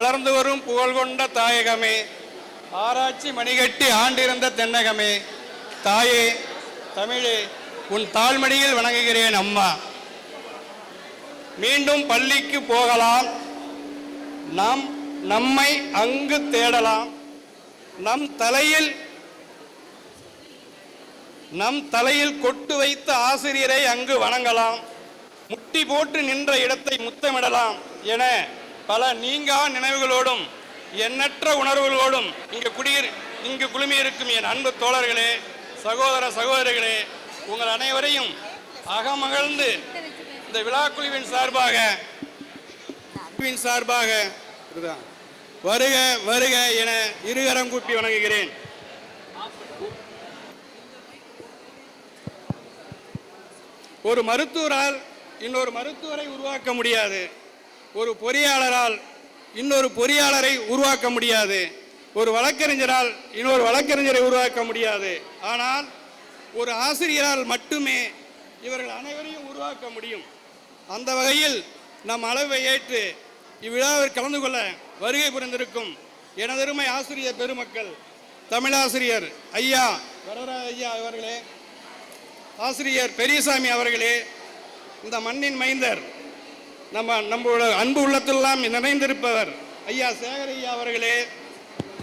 வளர்ந்து வரும் புகழ்கொண்ட தாயகமே, ஆராய்ச்சி மணிகட்டி ஆண்டிருந்த தென்னகமே, தாயே தமிழே, உன் தாழ்மடியில் வணங்குகிறேன் அம்மா. மீண்டும் பள்ளிக்கு போகலாம், நம்மை அங்கு தேடலாம், நம் தலையில் கொட்டு வைத்த ஆசிரியரை அங்கு வணங்கலாம், முட்டி போட்டு நின்ற இடத்தை முத்தமிடலாம் என பல நீங்கா நினைவுகளோடும் எண்ணற்ற உணர்வுகளோடும் இங்கு குழுமியிருக்கும் என் அன்பு தோழர்களே, சகோதர சகோதரிகளே, உங்கள் அனைவரையும் அகமகிழ்ந்து இந்த விழாக்குழுவின் சார்பாக வருக வருக என இருகரம் கூப்பி வணங்குகிறேன். ஒரு மருத்துவரால் இன்னொரு மருத்துவரை உருவாக்க முடியாது, ஒரு பொறியாளரால் இன்னொரு பொறியாளரை உருவாக்க முடியாது, ஒரு வழக்கறிஞரால் இன்னொரு வழக்கறிஞரை உருவாக்க முடியாது. ஆனால் ஒரு ஆசிரியரால் மட்டுமே இவர்கள் அனைவரையும் உருவாக்க முடியும். அந்த வகையில் நம் அளவை ஏற்று இவ்விழாவில் கலந்து கொள்ள வருகை புரிந்திருக்கும் எனதருமை ஆசிரியர் பெருமக்கள், தமிழாசிரியர் ஐயா வரதராஜ ஐயா அவர்களே, ஆசிரியர் பெரியசாமி அவர்களே, இந்த மண்ணின் மைந்தர், நம்மளோட அன்பு உள்ளத்தெல்லாம் நிறைந்திருப்பவர் ஐயா சேகர் ஐயா அவர்களே,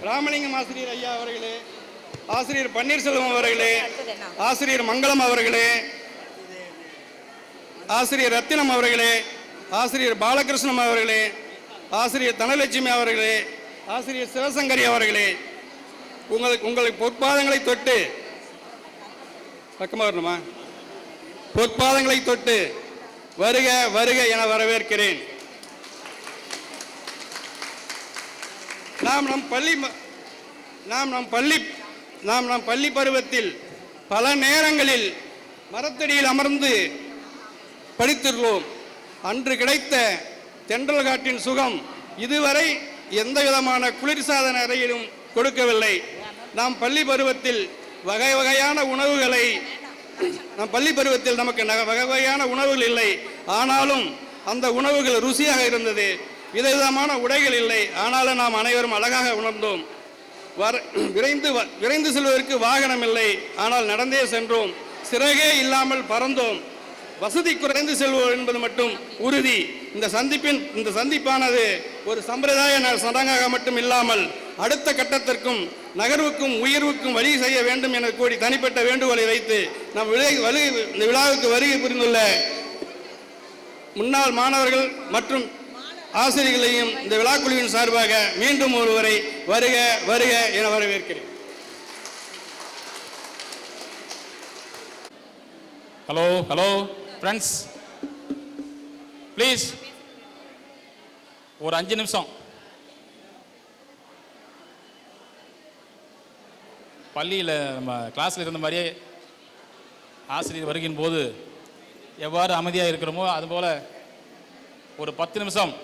ராமலிங்கம் ஆசிரியர் ஐயா அவர்களே, ஆசிரியர் பன்னீர்செல்வம் அவர்களே, ஆசிரியர் மங்களம் அவர்களே, ஆசிரியர் ரத்தினம் அவர்களே, ஆசிரியர் பாலகிருஷ்ணம் அவர்களே, ஆசிரியர் தனலட்சுமி அவர்களே, ஆசிரியர் சிவசங்கரி அவர்களே, உங்களுக்கு பொற்பாதங்களை தொட்டு பக்கமாக வரணுமா, பொற்பாதங்களை தொட்டு வருக வருக என வரவேற்கிறேன். நாம் நம் பள்ளி பருவத்தில் பல நேரங்களில் மரத்தடியில் அமர்ந்து படித்துள்ளோம். அன்று கிடைத்த தென்றல் காற்றின் சுகம் இதுவரை எந்த விதமான குளிர்சாதன அறையிலும் கொடுக்கவில்லை. நாம் பள்ளி பருவத்தில் வகை வகையான உணவுகளை நமக்கு வகை வகையான உணவுகள் இல்லை, ஆனாலும் அந்த உணவுகள் ருசியாக இருந்தது. விதவிதமான உடைகள் இல்லை, ஆனாலும் நாம் அனைவரும் அழகாக உணர்ந்தோம். விரைந்து செல்வதற்கு வாகனம் இல்லை, ஆனால் நடந்தே சென்றோம். சிறகே இல்லாமல் பறந்தோம். வசதி குறைந்து செல்வோம் என்பது மட்டும் உறுதி. இந்த சந்திப்பானது ஒரு சம்பிரதாய சடங்காக மட்டும் இல்லாமல் அடுத்த கட்டத்திற்கும் நகர்வுக்கும் உயர்வுக்கும் வழி செய்ய வேண்டும் என கூடி தனிப்பட்ட வேண்டுகோளை வைத்து நம் இந்த விழாவுக்கு வருகை புரிந்துள்ள முன்னாள் மாணவர்கள் மற்றும் ஆசிரியர்களையும் இந்த விழாக்குழுவின் சார்பாக மீண்டும் ஒருவரை வருக வருக என வரவேற்கிறேன். ஹலோ ஃப்ரெண்ட்ஸ், ப்ளீஸ் ஒரு 5 நிமிஷம். பள்ளியில் நம்ம கிளாஸில் இருந்த மாதிரியே ஆசிரியர் வருகின்ற போது எவ்வாறு அமைதியாக இருக்கிறோமோ அதுபோல் ஒரு 10 நிமிஷம்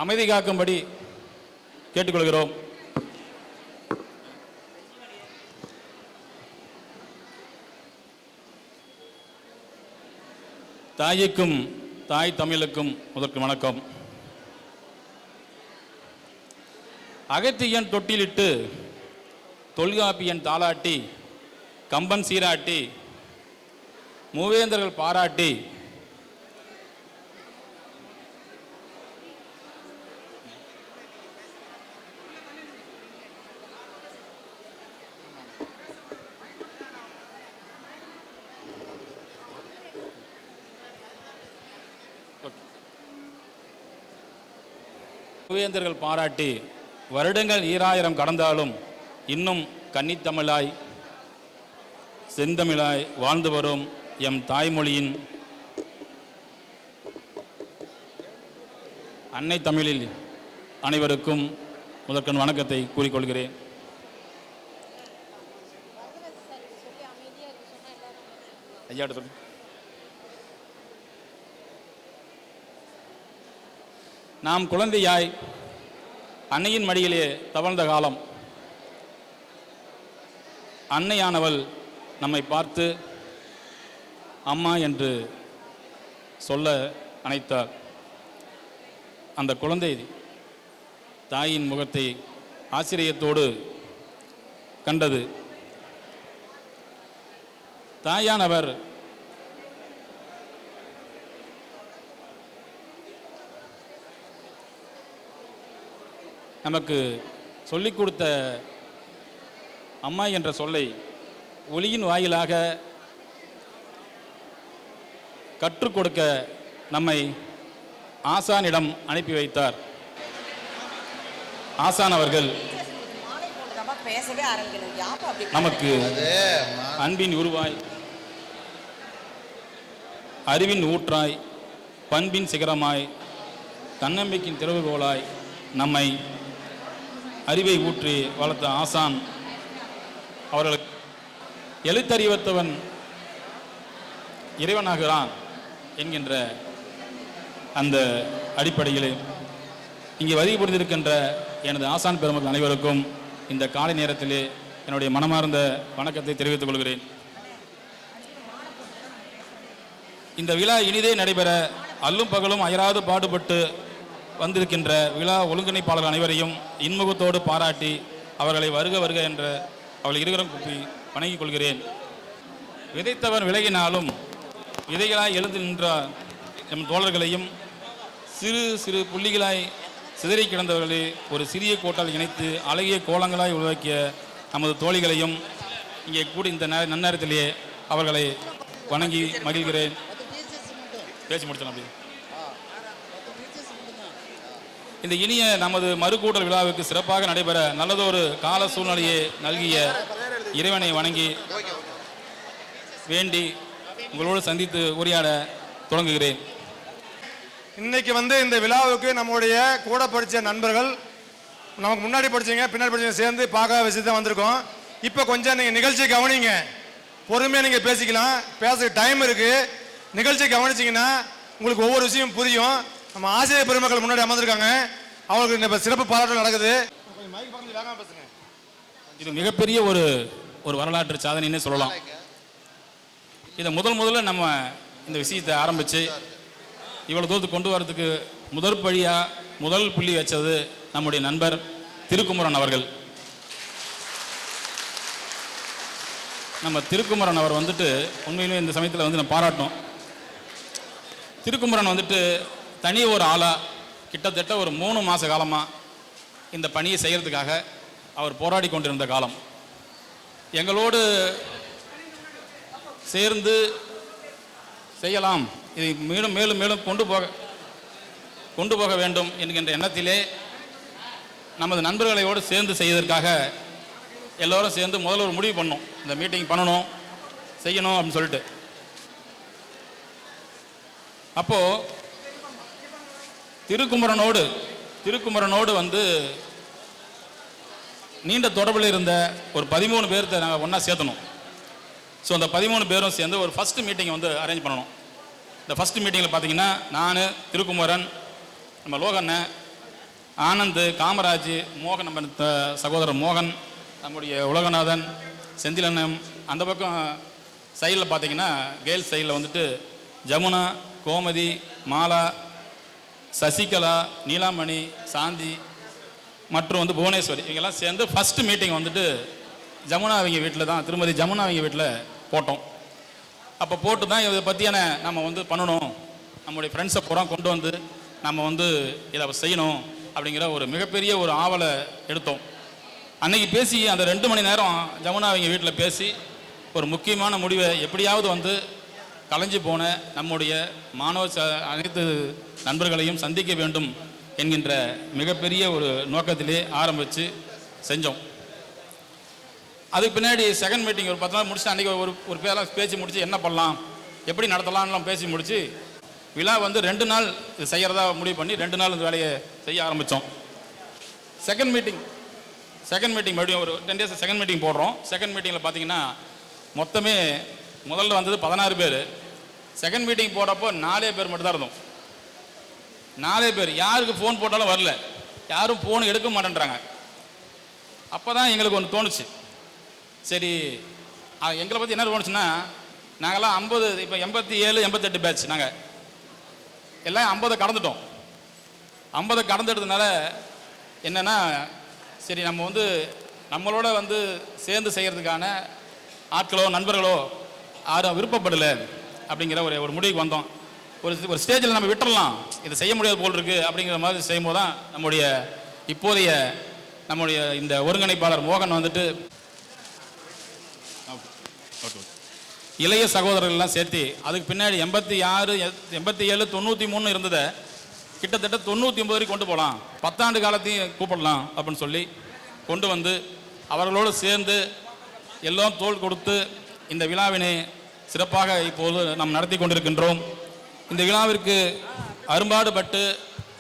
அமைதி காக்கும்படி கேட்டுக்கொள்கிறோம். தாய்க்கும் தாய் தமிழுக்கும் முதற்கு வணக்கம். அகத்தியன் தொட்டிலிட்டு தொல்காப்பியன் தாளாட்டி கம்பன் சீராட்டி மூவேந்தர்கள் பாராட்டி மூவேந்தர்கள் பாராட்டி வருடங்கள் 2000 கடந்தாலும் இன்னும் கன்னித்தமிழாய் செந்தமிழாய் வாழ்ந்து வரும் எம் தாய்மொழியின் அன்னை தமிழில் அனைவருக்கும் முதற்கண் வணக்கத்தை கூறிக்கொள்கிறேன். ஐயா சொல்லு. நாம் குழந்தையாய் அன்னையின் மடியிலே தவழ்ந்த காலம். அன்னையானவள் நம்மை பார்த்து அம்மா என்று சொல்ல அனைத்தார். அந்த குழந்தை தாயின் முகத்தை ஆச்சரியத்தோடு கண்டது. தாயானவர் நமக்கு சொல்லிக் கொடுத்த அம்மா என்ற சொல்லை ஒளியின் வாயிலாக கற்றுக் கொடுக்க நம்மை ஆசானிடம் அனுப்பி வைத்தார். ஆசான் அவர்கள் நமக்கு அன்பின் உருவாய், அறிவின் ஊற்றாய், பண்பின் சிகரமாய், தன்னம்பிக்கையின் திறவுகோலாய் நம்மை அறிவை ஊற்றி வளர்த்த ஆசான் அவர்களுக்கு எழுத்தறிவத்தவன் இறைவனாகிறான் என்கின்ற அந்த அடிப்படையில் இங்கே வருகை புரிந்திருக்கின்ற எனது ஆசான் பெருமக்கள் அனைவருக்கும் இந்த காலை நேரத்திலே என்னுடைய மனமார்ந்த வணக்கத்தை தெரிவித்துக் கொள்கிறேன். இந்த விழா இனிதே நடைபெற அல்லும் பகலும் அயராது பாடுபட்டு வந்திருக்கின்ற விழா ஒழுங்கிணைப்பாளர் அனைவரையும் இன்முகத்தோடு பாராட்டி அவர்களை வருக வருக என்ற அவர்கள் இருவரும் கூப்பி வணங்கிக் கொள்கிறேன். விதைத்தவன் விலகினாலும் விதைகளாய் எழுந்து நின்ற நம் தோழர்களையும் சிறு சிறு புள்ளிகளாய் சிதறி கிடந்தவர்களை ஒரு சிறிய கோட்டால் இணைத்து அழகிய கோலங்களாய் உருவாக்கிய நமது தோழிகளையும் இங்கே கூடி இந்த நன்னேரத்திலேயே அவர்களை வணங்கி மகிழ்கிறேன். பேசி முடிச்சோம். அப்படி இந்த இனிய நமது மறுகூட்டல் விழாவுக்கு சிறப்பாக நடைபெற நல்லதொரு கால சூழ்நிலையை நல்கிய இறைவனை வணங்கி வேண்டி உங்களோடு சந்தித்து உரையாட தொடங்குகிறேன். இன்னைக்கு இந்த விழாவுக்கு நம்முடைய கூட படித்த நண்பர்கள், நமக்கு முன்னாடி படிச்சவங்க பின்னாடி படிச்சவங்க சேர்ந்து பார்க்க வச்சு தான் வந்திருக்கோம். இப்போ கொஞ்சம் நீங்கள் நிகழ்ச்சியை கவனிங்க, பொறுமையாக நீங்கள் பேசிக்கலாம், பேச டைம் இருக்குது. நிகழ்ச்சியை கவனிச்சிங்கன்னா உங்களுக்கு ஒவ்வொரு விஷயம் புரியும். நம்ம ஆசிரியர் பெருமக்கள் முன்னாடி அமர்ந்திருக்காங்க, அவங்களுக்கு இந்த சிறப்பு பாராட்டு நடக்குது. இது மிகப்பெரிய ஒரு வரலாற்று சாதனைன்னு சொல்லலாம். இதை முதல்ல நம்ம இந்த விஷயத்தை ஆரம்பித்து இவ்வளோ தூரத்துக்கு கொண்டு வரதுக்கு முதல் புள்ளி வச்சது நம்முடைய நண்பர் திருக்குமரன் அவர்கள். நம்ம திருக்குமரன் அவர் உண்மையிலுமே இந்த சமயத்தில் நம்ம பாராட்டணும். திருக்குமரன் தனி ஒரு ஆளாக கிட்டத்தட்ட ஒரு 3 மாத காலமாக இந்த பணியை செய்கிறதுக்காக அவர் போராடி கொண்டிருந்த காலம். எங்களோடு சேர்ந்து செய்யலாம், இதை மேலும் மேலும் மேலும் கொண்டு போக வேண்டும் என்கின்ற எண்ணத்திலே நமது நண்பர்களோடு சேர்ந்து செய்வதற்காக எல்லோரும் சேர்ந்து முதல்ல ஒரு முடிவு பண்ணோம். இந்த மீட்டிங் பண்ணணும், செய்யணும் அப்படின்னு சொல்லிட்டு. அப்போது திருக்குமரனோடு நீண்ட தொடர்பில் இருந்த ஒரு 13 பேர்த்த நாங்கள் ஒன்றா சேர்த்தணும். ஸோ அந்த 13 பேரும் சேர்ந்து ஒரு ஃபஸ்ட்டு மீட்டிங்கை அரேஞ்ச் பண்ணணும். இந்த ஃபஸ்ட்டு மீட்டிங்கில் பார்த்தீங்கன்னா நான், திருக்குமரன், நம்ம லோகண்ணன், ஆனந்த், காமராஜ், மோகன், நம்ம சகோதரர் மோகன், நம்முடைய உலகநாதன், செந்திலண்ணன், அந்த பக்கம் சைடில் பார்த்தீங்கன்னா கேர்ள்ஸ் சைடில் ஜமுனா, கோமதி, மாலா, சசிகலா, நீலாமணி, சாந்தி மற்றும் புவனேஸ்வரி, இவங்கெல்லாம் சேர்ந்து ஃபஸ்ட்டு மீட்டிங் ஜமுனா அவங்க வீட்டில் தான், திருமதி ஜமுனா அவங்க வீட்டில் போட்டோம். அப்போ போட்டு தான் இதை பற்றியான நம்ம பண்ணணும், நம்முடைய ஃப்ரெண்ட்ஸை பூரா கொண்டு நம்ம இதை செய்யணும் அப்படிங்கிற ஒரு மிகப்பெரிய ஒரு ஆவலை எடுத்தோம். அன்னைக்கு பேசி அந்த 2 மணி நேரம் ஜமுனா அவங்க வீட்டில் பேசி ஒரு முக்கியமான முடிவை எப்படியாவது கலைஞ்சு போன நம்முடைய மாணவ அனைத்து நண்பர்களையும் சந்திக்க வேண்டும் என்கின்ற மிகப்பெரிய ஒரு நோக்கத்திலே ஆரம்பித்து செஞ்சோம். அதுக்கு பின்னாடி செகண்ட் மீட்டிங் ஒரு 10 நாள் முடிச்சு அன்றைக்கி ஒரு பேரெல்லாம் பேசி முடித்து என்ன பண்ணலாம், எப்படி நடத்தலாம்லாம் பேசி முடித்து விழா 2 நாள் இது செய்கிறதா முடிவு பண்ணி 2 நாள் இந்த வேலையை செய்ய ஆரம்பித்தோம். செகண்ட் மீட்டிங் மறுபடியும் ஒரு 10 days செகண்ட் மீட்டிங் போடுறோம். செகண்ட் மீட்டிங்கில் பார்த்தீங்கன்னா மொத்தமே முதல்ல 16 பேர். செகண்ட் மீட்டிங் போடுறப்போ 4 பேர் மட்டும் தான் இருந்தோம். 4 பேர், யாருக்கு ஃபோன் போட்டாலும் வரல, யாரும் ஃபோன் எடுக்க மாட்டேன்றாங்க. அப்போ தான் எங்களுக்கு ஒன்று தோணுச்சு, சரி எங்களை பற்றி என்ன தோணுச்சுன்னா, நாங்கள்லாம் 50, இப்போ 87, 88 பேட்ச், நாங்கள் எல்லாம் 50 கடந்துட்டோம். 50 கடந்துடுறதுனால என்னென்னா, சரி நம்ம வந்து நம்மளோட வந்து சேர்ந்து செய்கிறதுக்கான ஆட்களோ நண்பர்களோ யாரும் விருப்பப்படலை அப்படிங்கிற ஒரு முடிவுக்கு வந்தோம். ஒரு ஸ்டேஜில் நம்ம விட்டுறலாம், இதை செய்ய முடியாது போல் இருக்குது அப்படிங்கிற மாதிரி செய்யும்போது தான் நம்முடைய இந்த ஒருங்கிணைப்பாளர் மோகன் வந்துட்டு இளைய சகோதரர்கள்லாம் சேர்த்து அதுக்கு பின்னாடி 86, 87, 93 இருந்ததை கிட்டத்தட்ட 99 வரைக்கும் கொண்டு போகலாம், 10 ஆண்டு காலத்தையும் கூப்பிடலாம் அப்படின்னு சொல்லி கொண்டு வந்து அவர்களோடு சேர்ந்து எல்லாம் தோள் கொடுத்து இந்த விழாவினை சிறப்பாக இப்போது நாம் நடத்தி கொண்டிருக்கின்றோம். இந்த விழாவிற்கு அரும்பாடுபட்டு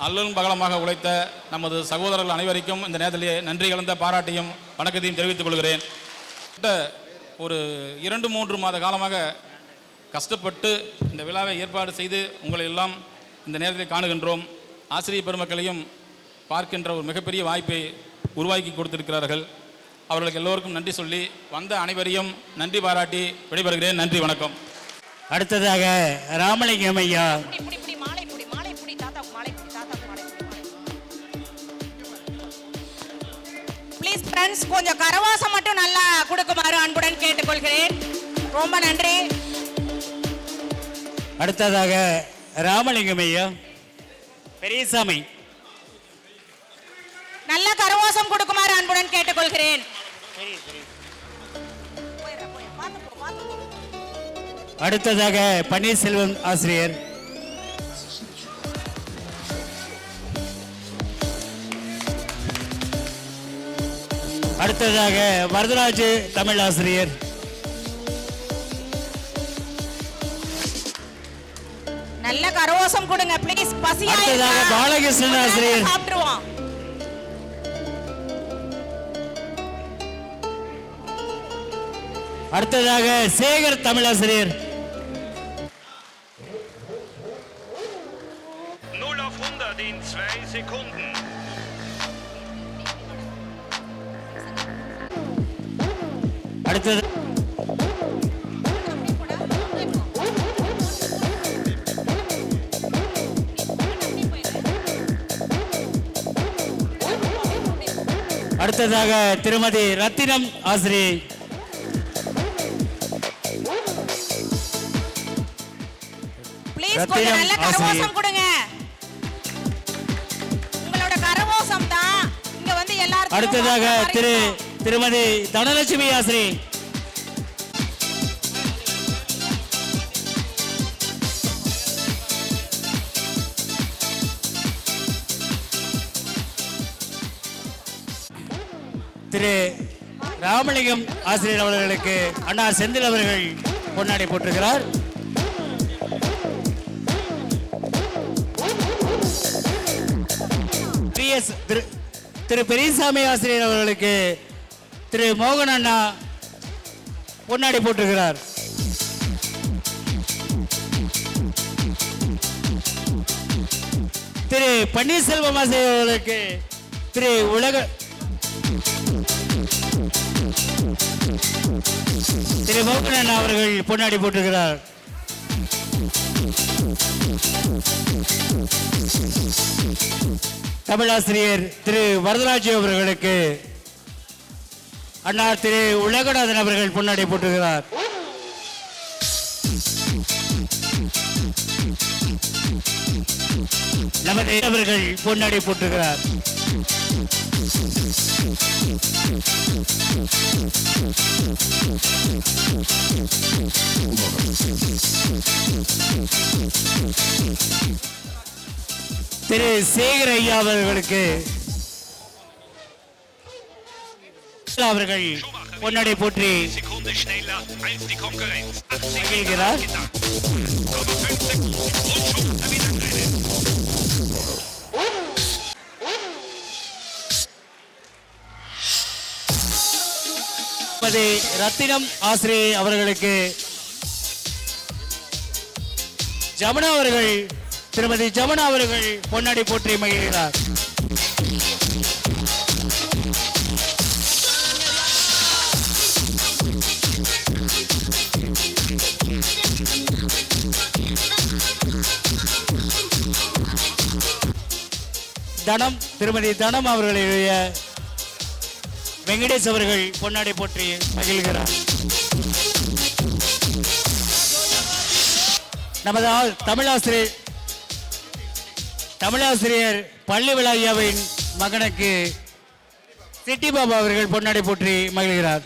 அல்லும் பகலமாக உழைத்த நமது சகோதரர்கள் அனைவருக்கும் இந்த நேரத்திலேயே நன்றி கலந்த பாராட்டையும் வணக்கத்தையும் தெரிவித்துக் கொள்கிறேன். ஒரு 2-3 மாத காலமாக கஷ்டப்பட்டு இந்த விழாவை ஏற்பாடு செய்து உங்களை எல்லாம் இந்த நேரத்தில் காணுகின்றோம். ஆசிரியர் பெருமக்களையும் பார்க்கின்ற ஒரு மிகப்பெரிய வாய்ப்பை உருவாக்கி கொடுத்திருக்கிறார்கள். அவர்களுக்கு எல்லோருக்கும் நன்றி சொல்லி வந்த அனைவரையும் நன்றி பாராட்டி விடைபெறுகிறேன். நன்றி, வணக்கம். அடுத்ததாக ராமலிங்கம் ஐயா. ப்ளீஸ் ஃப்ரெண்ட்ஸ், கொஞ்சம் கரவாசம் மட்டும் நல்லா கொடுக்குமாறு அன்புடன் கேட்டுக்கொள்கிறேன். ரொம்ப நன்றி. அடுத்ததாக ராமலிங்கம் ஐயா. பெரியசாமி. நல்ல கரவாசம் கொடுக்குமாறு அன்புடன் கேட்டுக்கொள்கிறேன். அடுத்ததாக பன்னீர்செல்வம் ஆசிரியர். அடுத்ததாக வரதராஜ் தமிழ் ஆசிரியர். நல்ல கரவாசம் கொடுங்க ப்ளீஸ். பசியா அடுத்ததாக பாலகிருஷ்ணன் ஆசிரியர். சாப்பிடுவோம். அடுத்ததாக சேகர் தமிழாசிரியர். 0 auf 100 in 2 Sekunden. அடுத்தது அடுத்ததாக திருமதி ரத்தினம் ஆசிரியர். ப்ளீஸ் கொஞ்சம் நல்ல கரவாசம் கொடுங்க. உங்களோட கரவாசம் தான் இங்க வந்து எல்லாரும். அடுத்ததாக திருமதி தனலட்சுமி ஆசிரியர். திரு ராமலிங்கம் ஆசிரியர் அவர்களுக்கு அண்ணா செந்தில் அவர்கள் பொன்னாடை போட்டிருக்கிறார். திரு பெரியசாமி ஆசிரியர் அவர்களுக்கு திரு மோகன் அண்ணா பொன்னாடை போட்டிருக்கிறார். திரு பன்னீர்செல்வம் ஆசிரியர் அவர்களுக்கு திரு மோகன் அண்ணா அவர்கள் பொன்னாடை போட்டிருக்கிறார். தமிழாசிரியர் திரு வரதராஜ் அவர்களுக்கு அண்ணா திரு உலகநாதன் அவர்கள் பொன்னாடை போட்டிருக்கிறார். நமது அவர்கள் பொன்னாடை போட்டிருக்கிறார். திரு சேகர் ஐயா அவர்களுக்கு அவர்கள் பொன்னாடை போற்றி மகிழ்கிறார். ரத்தினம் ஆசிரியர் அவர்களுக்கு ஜமுனா அவர்கள் திருமதி ஜமுனா அவர்கள் பொன்னாடை போற்றி மகிழ்கிறார். திருமதி தனம் அவர்களுடைய வெங்கடேஷ் அவர்கள் பொன்னாடை போற்றி மகிழ்கிறார். நமது தமிழாசிரியர் பள்ளி விழாவின் மகனுக்கு சிட்டி பாபா அவர்கள் பொன்னாடை போற்றி மகிழ்கிறார்.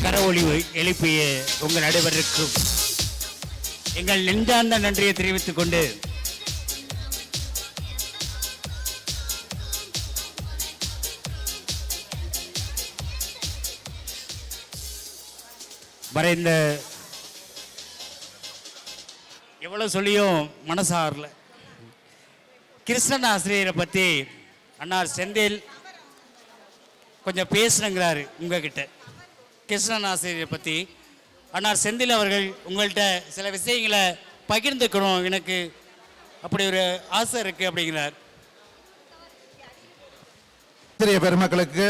கரவொலி எழுப்பிய உங்கள் அனைவருக்கும் எங்கள் நெஞ்சார்ந்த நன்றியை தெரிவித்துக் கொண்டு மறைந்த எவ்வளவு சொல்லியும் மனசாரல கிருஷ்ணன் ஆசிரியரை பற்றி அண்ணார் செந்தில் கொஞ்சம் பேசணுங்கிறாரு உங்ககிட்ட. கிருஷ்ணன் ஆசிரியரை பற்றி அண்ணார் செந்தில் அவர்கள் உங்கள்கிட்ட சில விஷயங்களை பகிர்ந்துக்கணும், எனக்கு அப்படி ஒரு ஆசை இருக்குது அப்படிங்கிறார். ஆசிரிய பெருமக்களுக்கு,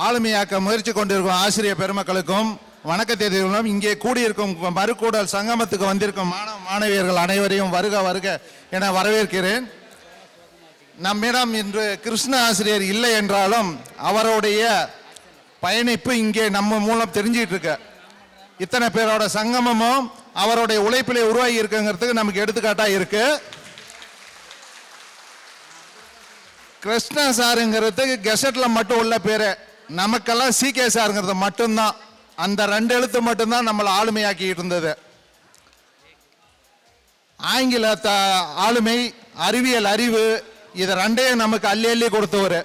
ஆளுமையாக்க முயற்சி கொண்டிருக்கும் ஆசிரிய பெருமக்களுக்கும் வணக்கத்தை தெரிவிக்கும். இங்கே கூடியிருக்கும் மறுக்கூடல் சங்கமத்துக்கு வந்திருக்கும் மாணவியர்கள் அனைவரையும் வருக வருக என வரவேற்கிறேன். நம்மிடம் இன்று கிருஷ்ண ஆசிரியர் இல்லை என்றாலும் அவருடைய பயணிப்பு இங்கே நம்ம மூலம் தெரிஞ்சிட்டு இருக்க. இத்தனை பேரோட சங்கமமும் அவருடைய உழைப்பிலே உருவாகி இருக்குங்கிறதுக்கு நமக்கு எடுத்துக்காட்டா இருக்கு. கிருஷ்ண சாருங்கிறதுக்கு கெசட்ல மட்டும் உள்ள பேரு, நமக்கெல்லாம் CK சாருங்கிறது மட்டும்தான். அந்த 2 எழுத்து மட்டும்தான் நம்மளை ஆளுமையாக்கி இருந்தது. ஆங்கில ஆளுமை, அறிவியல் அறிவு, இது 2ஐயும் நமக்கு அள்ளி அள்ளி கொடுத்தவர்.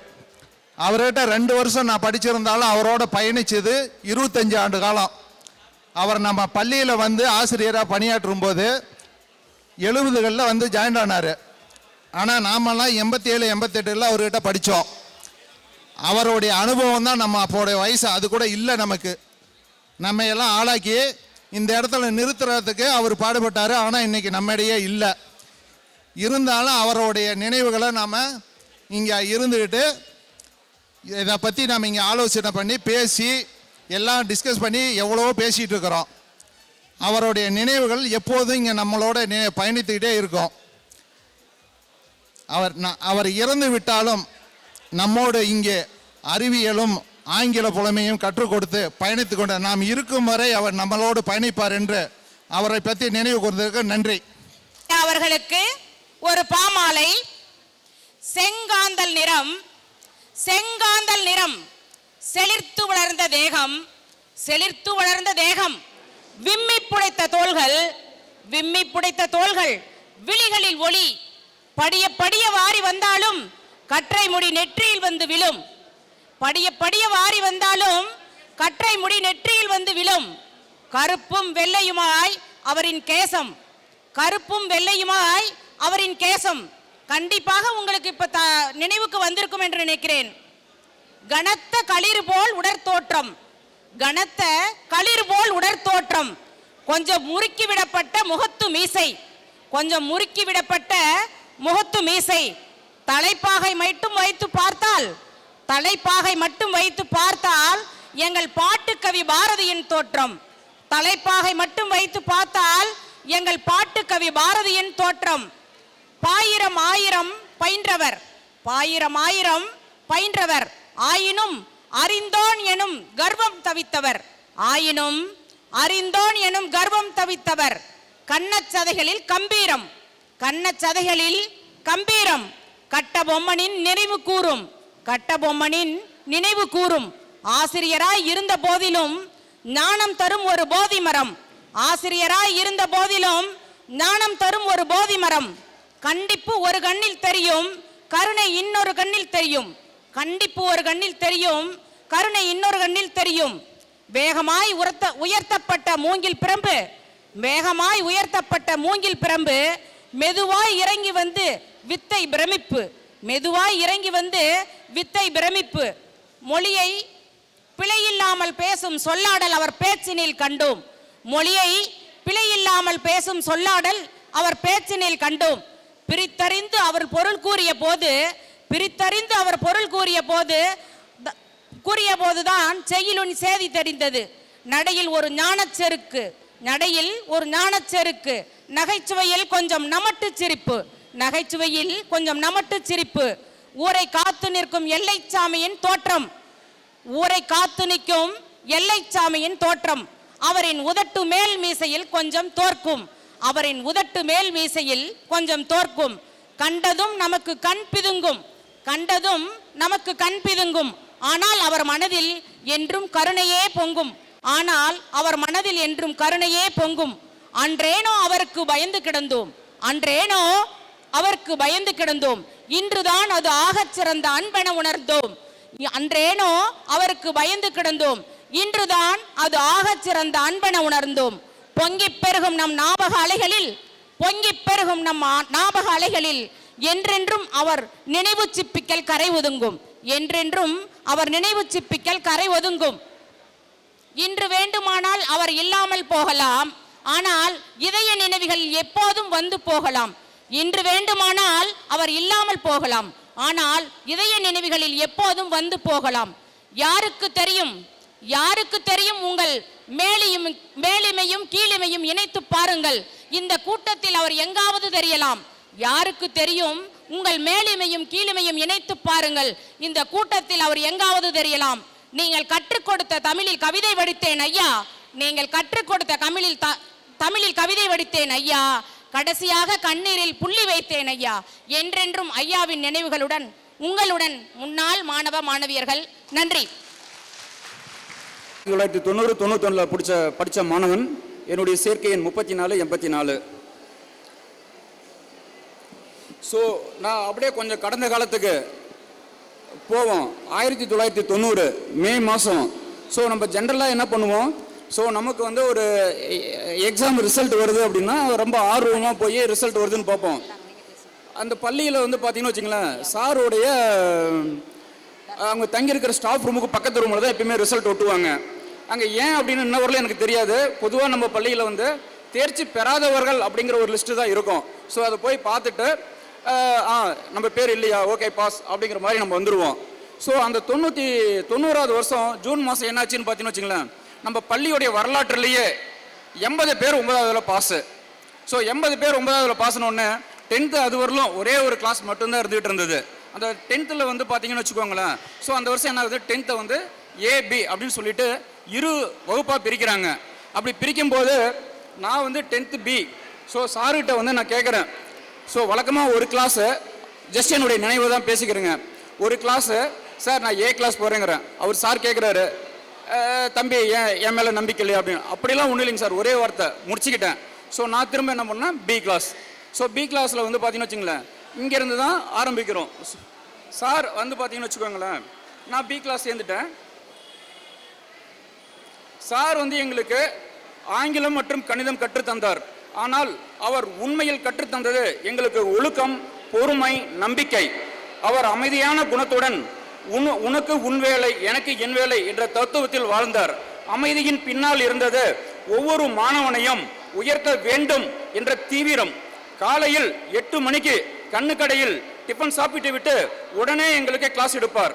அவர்கிட்ட 2 வருஷம் நான் படிச்சிருந்தாலும் அவரோட பயணிச்சது 25 ஆண்டு காலம். அவர் நம்ம பள்ளியில் வந்து ஆசிரியராக பணியாற்றும் போது 70களில் வந்து ஜாயின் ஆனார். ஆனால் நாமெல்லாம் 87, 88 அவர்கிட்ட படித்தோம். அவருடைய அனுபவம் தான் நம்ம அப்போடைய வயசு அது கூட இல்லை நமக்கு. நம்ம எல்லாம் ஆளாக்கி இந்த இடத்துல நிறுத்துறதுக்கு அவர் பாடுபட்டார். ஆனால் இன்னைக்கு நம்மிடையே இல்லை. இருந்தாலும் அவருடைய நினைவுகளை நாம் இங்கே இருந்துக்கிட்டு இதை பற்றி நம்ம இங்கே ஆலோசனை பண்ணி பேசி எல்லாம் டிஸ்கஸ் பண்ணி எவ்வளவோ பேசிகிட்டு இருக்கிறோம். அவருடைய நினைவுகள் எப்போதும் இங்கே நம்மளோட பயணித்துக்கிட்டே இருக்கும். அவர் இறந்து விட்டாலும் நம்மோடு இங்கே அறிவியலும் ஆங்கில புலமையும் கற்றுக் கொடுத்து பயணித்து கொண்ட நாம் இருக்கும் வரை அவர் நம்மளோடு பயணிப்பார் என்று அவரை பற்றி நினைவு கூர்ந்ததற்கு நன்றி. அவர்களுக்கு ஒரு பாமாலை. செங்காந்தல் நிறம், செங்காந்தல் நிறம், செழிர்த்து வளர்ந்த தேகம், செழிர்த்து வளர்ந்த தேகம், விம்மி புடைத்த தோள்கள், விம்மி புடைத்த தோள்கள், விழிகளில் ஒளி, படிய படிய வாரி வந்தாலும் கற்றை முடி நெற்றியில் வந்து விழும், படிய படிய வாரி வந்தாலும் கற்றை முடி நெற்றியில் வந்து விழும், கருப்பும் வெள்ளையுமாய் அவரின் கேசம், கருப்பும் வெள்ளையுமாய் அவரின் கேசம். கண்டிப்பாக உங்களுக்கு இப்ப நினைவுக்கு வந்திருக்கும் என்று நினைக்கிறேன். கனத்த களிறு போல் உடற்தோற்றம், கனத்த களிறு போல் உடற்தோற்றம், கொஞ்சம் முறுக்கி விடப்பட்ட முகத்து மீசை, கொஞ்சம் முறுக்கி விடப்பட்ட முகத்து மீசை, தலைப்பாகை மட்டும் வைத்து பார்த்தால், தலைப்பாகை மட்டும் வைத்து பார்த்தால் எங்கள் பாட்டுக்கவி பாரதியின் தோற்றம், தலைப்பாகை மட்டும் வைத்து பார்த்தால் எங்கள் பாட்டுக்கவி பாரதியின் தோற்றம். பாயிரம் ஆயிரம் பயின்றவர், பாயிரம் ஆயிரம் பயின்றவர், ஆயினும் அறிந்தோன் எனும் கர்வம் தவித்தவர், ஆயினும் அறிந்தோன் எனும் கர்வம் தவித்தவர். கண்ணச்சதைகளில் கம்பீரம், கண்ணச்சதைகளில் கம்பீரம், கட்டபொம்மனின் நினைவு கூறும், கட்டபொம்மனின் நினைவு கூறும். ஆசிரியராய் இருந்த போதிலும் ஞானம் தரும் ஒரு போதி மரம், ஆசிரியராய் இருந்த போதிலும் ஞானம் தரும் ஒரு போதி மரம். கண்டிப்பு ஒரு கண்ணில் தெரியும், கருணை இன்னொரு கண்ணில் தெரியும், கண்டிப்பு ஒரு கண்ணில் தெரியும், கருணை இன்னொரு கண்ணில் தெரியும். வேகமாய் உயர்த்தப்பட்ட மூங்கில் பிரம்பு, வேகமாய் உயர்த்தப்பட்ட மூங்கில் பிரம்பு, மெதுவாய் இறங்கி வந்து வித்தை பிரமிப்பு, மெதுவாய் இறங்கி வந்து வித்தை பிரமிப்பு. மொழியை பிழையில்லாமல் பேசும் சொல்லாடல் அவர் பேச்சினில் கண்டோம், மொழியை பிழையில்லாமல் பேசும் சொல்லாடல் அவர் பேச்சினில் கண்டோம். பிரித்தறிந்து அவர் பொருள் கூறிய போது, பிரித்தறிந்து அவர் பொருள் கூறிய போது கூறிய போதுதான் செய்யுளின் சேதி தெரிந்தது. நடையில் ஒரு ஞானச்செருக்கு, நடையில் ஒரு ஞானச்செருக்கு, நகைச்சுவையில் கொஞ்சம் நமட்டு சிரிப்பு, நகைச்சுவையில் கொஞ்சம் நமட்டு சிரிப்பு. ஊரை காத்து நிற்கும் எல்லைச்சாமியின் தோற்றம், ஊரை காத்து நிற்கும் எல்லைச்சாமியின் தோற்றம். அவரின் உதட்டு மேல் மீசையில் கொஞ்சம் தோற்கும், அவரின் உதட்டு மேல் மீசையில் கொஞ்சம் தோற்கும். கண்டதும் நமக்கு கண் பிதுங்கும், கண்டதும் நமக்கு கண் பிதுங்கும். ஆனால் அவர் மனதில் என்றும் கருணையே பொங்கும், ஆனால் அவர் மனதில் என்றும் கருணையே பொங்கும். அன்றேனோ அவருக்கு பயந்து கிடந்தோம், அன்றேனோ அவருக்கு பயந்து கிடந்தோம், இன்றுதான் அது ஆகச் சிறந்த அன்பென உணர்ந்தோம். அன்றேனோ அவருக்கு பயந்து கிடந்தோம், இன்றுதான் அது ஆகச் சிறந்த அன்பென உணர்ந்தோம். பொங்கிப் பெருகும் நம் ஞாபக அலைகளில், பொங்கிப் பெருகும் நம் ஞாபக அலைகளில் என்றென்றும் அவர் நினைவு சிப்பிக்கல் கரை ஒதுங்கும், என்றென்றும் அவர் நினைவு சிப்பிக்கல் கரை ஒதுங்கும். இன்று வேண்டுமானால் அவர் இல்லாமல் போகலாம், ஆனால் இதய நினைவுகள் எப்போதும் வந்து போகலாம். இன்று வேண்டுமானால் அவர் இல்லாமல் போகலாம், ஆனால் இதய நினைவுகளில் எப்போதும் வந்து போகலாம். யாருக்கு தெரியும், யாருக்கு தெரியும், உங்கள் மேலிமையும் கீழிமையும் இணைத்து பாருங்கள், இந்த கூட்டத்தில் அவர் எங்காவது தெரியலாம். யாருக்கு தெரியும், உங்கள் மேலிமையும் கீழிமையும் இணைத்து பாருங்கள், இந்த கூட்டத்தில் அவர் எங்காவது தெரியலாம். நீங்கள் கற்றுக் கொடுத்த தமிழில் கவிதை வடித்தேன் ஐயா, நீங்கள் கற்றுக் கொடுத்த தமிழில் கவிதை வடித்தேன் ஐயா, கடைசியாக கண்ணீரில் புள்ளி வைத்தேன் ஐயா. என்றென்றும் ஐயாவின் நினைவுகளுடன் உங்களுடன் முன்னாள் மாணவ மாணவியர்கள். நன்றி. 1990-91 படித்த மாணவன். என்னுடைய சேர்க்கை எண் 34-84. ஸோ நான் அப்படியே கொஞ்சம் கடந்த காலத்துக்கு போவோம். 1990 மே மாதம். ஸோ நம்ம ஜென்ரலாக என்ன பண்ணுவோம், ஸோ நமக்கு வந்து ஒரு எக்ஸாம் ரிசல்ட் வருது அப்படின்னா ரொம்ப ஆர்வமாக போய் ரிசல்ட் வருதுன்னு பார்ப்போம். அந்த பள்ளியில் வந்து பார்த்தீங்கன்னு வச்சுங்களேன், சாருடைய அவங்க தங்கியிருக்கிற ஸ்டாஃப் ரூமுக்கு பக்கத்து ரூமில் தான் எப்பயுமே ரிசல்ட் ஒட்டுவாங்க. அங்கே ஏன் அப்படின்னு இன்ன வரல எனக்கு தெரியாது. பொதுவாக நம்ம பள்ளியில் வந்து தேர்ச்சி பெறாதவர்கள் அப்படிங்கிற ஒரு லிஸ்ட்டு தான் இருக்கும். ஸோ அதை போய் பார்த்துட்டு நம்ம பேர் இல்லையா, ஓகே பாஸ் அப்படிங்கிற மாதிரி நம்ம வந்துடுவோம். ஸோ அந்த 90வது வருஷம் ஜூன் மாதம் என்னாச்சுன்னு பார்த்தீங்கன்னு வச்சுங்களேன், நம்ம பள்ளியுடைய வரலாற்றுலேயே 80 பேர் 9ஆவதுல பாஸு. ஸோ 80 பேர் 9ஆவதுல பாஸ்னோடனே 10th அது வரலும் ஒரே ஒரு கிளாஸ் மட்டும்தான் இருந்துகிட்டு இருந்தது. அந்த 10th வந்து பார்த்தீங்கன்னு வச்சுக்கோங்களேன், ஸோ அந்த வருஷம் என்ன ஆகுது, 10th வந்து ஏபி அப்படின்னு சொல்லிட்டு 2 வகுப்பாக பிரிக்கிறாங்க. அப்படி பிரிக்கும்போது நான் வந்து 10th பி. ஸோ சார்கிட்ட வந்து நான் கேட்குறேன், ஸோ வழக்கமாக ஒரு கிளாஸு ஜஸ்ட் என்னுடைய நினைவு தான் பேசிக்கிறேங்க. ஒரு கிளாஸு சார் நான் ஏ கிளாஸ் போகிறேங்கிறேன். அவர் சார் கேட்குறாரு, தம்பி என் மேலே நம்பிக்கை இல்லையா அப்படின்னு. அப்படிலாம் ஒன்றும் இல்லைங்க சார், ஒரே வார்த்தை முடிச்சுக்கிட்டேன். ஸோ நான் திரும்ப என்ன பண்ணேன், பி கிளாஸ். ஸோ பி கிளாஸில் வந்து பார்த்தீங்கன்னு வச்சுங்களேன், இங்கேருந்து தான் ஆரம்பிக்கிறோம். சார் வந்து பார்த்தீங்கன்னு வச்சுக்கோங்களேன், நான் பி கிளாஸ் சேர்ந்துட்டேன். சார் வந்து எங்களுக்கு ஆங்கிலம் மற்றும் கணிதம் கற்றுத்தந்தார். ஆனால் அவர் உண்மையில் கற்றுத்தந்தது எங்களுக்கு ஒழுக்கம், பொறுமை, நம்பிக்கை. அவர் அமைதியான குணத்துடன் உனக்கு உன் வேலை எனக்கு என் வேலை என்ற தத்துவத்தில் வாழ்ந்தார். அமைதியின் பின்னால் இருந்தது ஒவ்வொரு மாணவனையும் உயர்த்த வேண்டும் என்ற தீவிரம். காலையில் 8 மணிக்கு கண்ணுக்கடையில் டிஃபன் சாப்பிட்டு விட்டு உடனே எங்களுக்கு கிளாஸ் எடுப்பார்.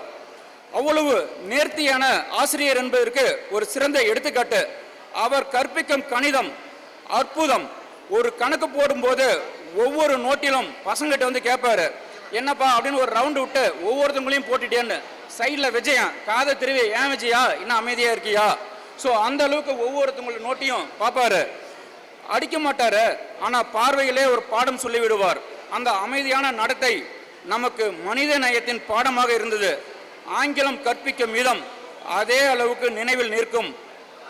அவ்வளவு நேர்த்தியான ஆசிரியர் என்பதற்கு ஒரு சிறந்த எடுத்துக்காட்டு. அவர் கற்பிக்கும் கணிதம் அற்புதம். ஒரு கணக்கு போடும்போது ஒவ்வொரு நோட்டிலும் பசங்கிட்ட வந்து கேட்பாரு, என்னப்பா அப்படின்னு ஒரு ரவுண்டு விட்டு ஒவ்வொருத்தவங்களையும் போட்டுட்டேன்னு. சைடில் விஜயம் காதை திருவி, ஏன் விஜயா இன்னும் அமைதியாக இருக்கியா. ஸோ அந்த அளவுக்கு ஒவ்வொருத்தவங்களோட நோட்டையும் பார்ப்பாரு. அடிக்க மாட்டாரு, ஆனால் பார்வையிலே ஒரு பாடம் சொல்லி விடுவார். அந்த அமைதியான நடத்தை நமக்கு மனித நேயத்தின் பாடமாக இருந்தது. ஆங்கிலம் கற்பிக்கும் விதம் அதே அளவுக்கு நினைவில் நிற்கும்.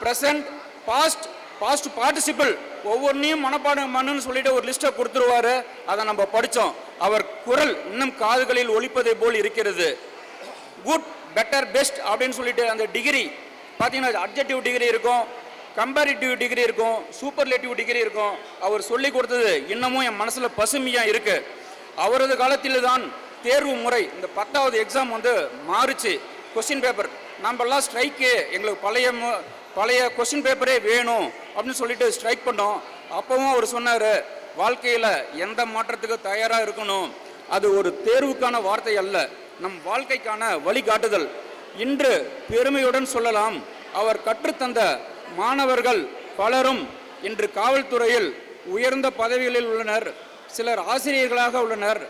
ப்ரெசன்ட், பாஸ்ட், பாஸ்ட் பார்ட்டிசிபிள் ஒவ்வொன்றையும் மனப்பாடம் பண்ணுன்னு சொல்லிட்டு ஒரு லிஸ்ட்டை கொடுத்துருவாரு. அதை நம்ம படித்தோம். அவர் குரல் இன்னும் காதுகளில் ஒலிப்பதை போல் இருக்கிறது. குட், பெட்டர், பெஸ்ட் அப்படின்னு சொல்லிட்டு அந்த டிகிரி பார்த்தீங்கன்னா அட்ஜெக்டிவ் டிகிரி இருக்கும், கம்பேரிட்டிவ் டிகிரி இருக்கும், சூப்பர்லேட்டிவ் டிகிரி இருக்கும். அவர் சொல்லி கொடுத்தது இன்னமும் என் மனசில் பசுமையாக இருக்குது. அவரது காலத்தில் தான் தேர்வு முறை, இந்த 10வது எக்ஸாம் வந்து மாறுச்சு. கொஸ்டின் பேப்பர் நம்மளாம் ஸ்ட்ரைக்கு, எங்களுக்கு பழைய கொஸ்டின் பேப்பரே வேணும் அப்படின்னு சொல்லிட்டு ஸ்ட்ரைக் பண்ணோம். அப்போவும் அவர் சொன்னார், வாழ்க்கையில் எந்த மாற்றத்துக்கு தயாராக இருக்கணும், அது ஒரு தேர்வுக்கான வார்த்தை அல்ல, நம் வாழ்க்கைக்கான வழிகாட்டுதல். இன்று பெருமையுடன் சொல்லலாம், அவர் கற்றுத்தந்த மாணவர்கள் பலரும் இன்று காவல்துறையில் உயர்ந்த பதவிகளில் உள்ளனர். சிலர் ஆசிரியர்களாக உள்ளனர்,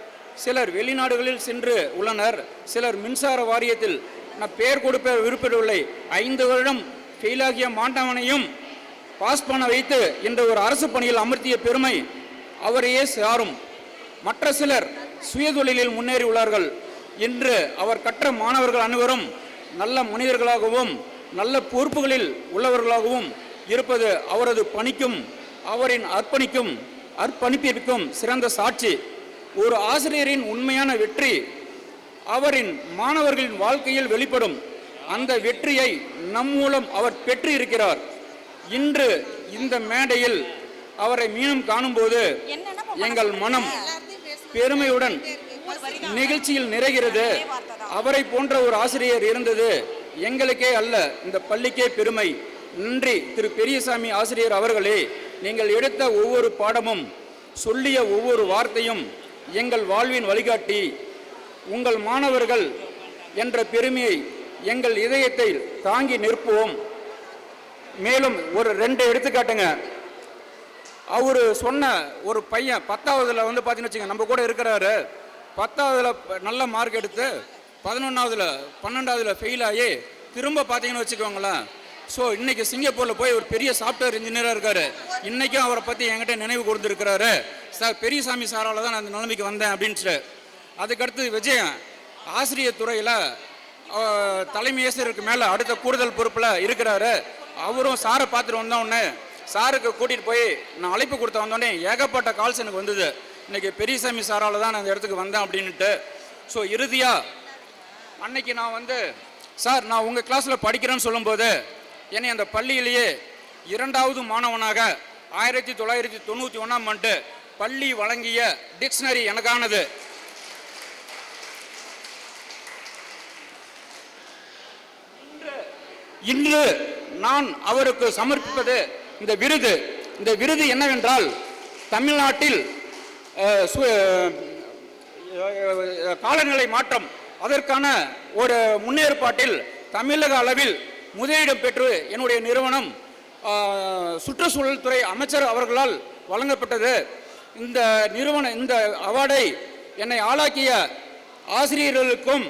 சிலர் வெளிநாடுகளில் சென்று உள்ளனர், சிலர் மின்சார வாரியத்தில் நான் பெயர் கொடுப்ப விருப்பமில்லை 5 வருடம் ஃபெயிலாகிய மாண்டவனையும் பாஸ் பண்ண வைத்து இன்று ஒரு அரசு பணியில் அமர்த்திய பெருமை அவரையே சாரும். மற்ற சிலர் சுயதொழிலில் முன்னேறி உள்ளார்கள். இன்று அவர் கற்ற மாணவர்கள் அனைவரும் நல்ல மனிதர்களாகவும் நல்ல பொறுப்புகளில் உள்ளவர்களாகவும் இருப்பது அவரது பணிக்கும் அவரின் அர்ப்பணிப்பிற்கும் சிறந்த சாட்சி. ஒரு ஆசிரியரின் உண்மையான வெற்றி அவரின் மாணவர்களின் வாழ்க்கையில் வெளிப்படும். அந்த வெற்றியை நம் மூலம் அவர் பெற்று இருக்கிறார். இன்று இந்த மேடையில் அவரை மீண்டும் காணும்போது எங்கள் மனம் பெருமையுடன் நிகழ்ச்சியில் நிறைகிறது. அவரை போன்ற ஒரு ஆசிரியர் இருந்தது எங்களுக்கே அல்ல, இந்த பள்ளிக்கே பெருமை. நன்றி திரு பெரியசாமி ஆசிரியர் அவர்களே. நீங்கள் எடுத்த ஒவ்வொரு பாடமும் சொல்லிய ஒவ்வொரு வார்த்தையும் எங்கள் வாழ்வின் வழிகாட்டி. உங்கள் மாணவர்கள் என்ற பெருமையை எங்கள் இதயத்தை தாங்கி நிற்போம். மேலும் ஒரு 2 எடுத்துக்காட்டுங்க. அவரு சொன்ன ஒரு பையன் 10ஆவதுல வந்து பார்த்தீங்கன்னு வச்சுங்க, நம்ம கூட இருக்கிறாரு. 10ஆவதுல நல்ல மார்க் எடுத்து 11ஆவதுல 12ஆவதுல ஃபெயில் ஆகி திரும்ப பார்த்தீங்கன்னு வச்சுக்கோங்களேன். ஸோ இன்னைக்கு சிங்கப்பூரில் போய் ஒரு பெரிய சாஃப்ட்வேர் இன்ஜினியராக இருக்காரு. இன்றைக்கும் அவரை பற்றி என்கிட்ட நினைவு கொடுத்துருக்கிறாரு. சார் பெரியசாமி சாரால் தான் நான் அந்த நிலைமைக்கு வந்தேன் அப்படின்ட்டு. அதுக்கடுத்து விஜயன் ஆசிரியர் துறையில் தலைமை ஆசிரியருக்கு மேலே அடுத்த கூடுதல் பொறுப்பில் இருக்கிறாரு. அவரும் சாரை பார்த்துட்டு வந்தோடனே சாருக்கு கூட்டிகிட்டு போய் நான் அழைப்பு கொடுத்த வந்தோடனே ஏகப்பட்ட கால்ஸ் எனக்கு வந்தது. இன்றைக்கி பெரியசாமி சாரால் தான் நான் அந்த இடத்துக்கு வந்தேன் அப்படின்ட்டு. ஸோ இறுதியாக அன்னைக்கு நான் வந்து சார் நான் உங்கள் கிளாஸில் படிக்கிறேன்னு சொல்லும்போது என்னை அந்த பள்ளியிலேயே 2வது மாணவனாக 1991ஆம் ஆண்டு பள்ளி வழங்கிய டிக்ஷனரி எனக்கானது. இன்று நான் அவருக்கு சமர்ப்பிப்பது இந்த விருது. இந்த விருது என்னவென்றால், தமிழ்நாட்டில் காலநிலை மாற்றம் அதற்கான ஒரு முன்னேற்பாட்டில் தமிழக அளவில் முதலிடம் பெற்று என்னுடைய நிறுவனம் சுற்றுச்சூழல் துறை அமைச்சர் அவர்களால் வழங்கப்பட்டது. இந்த இந்த அவார்டை என்னை ஆளாக்கிய ஆசிரியர்களுக்கும்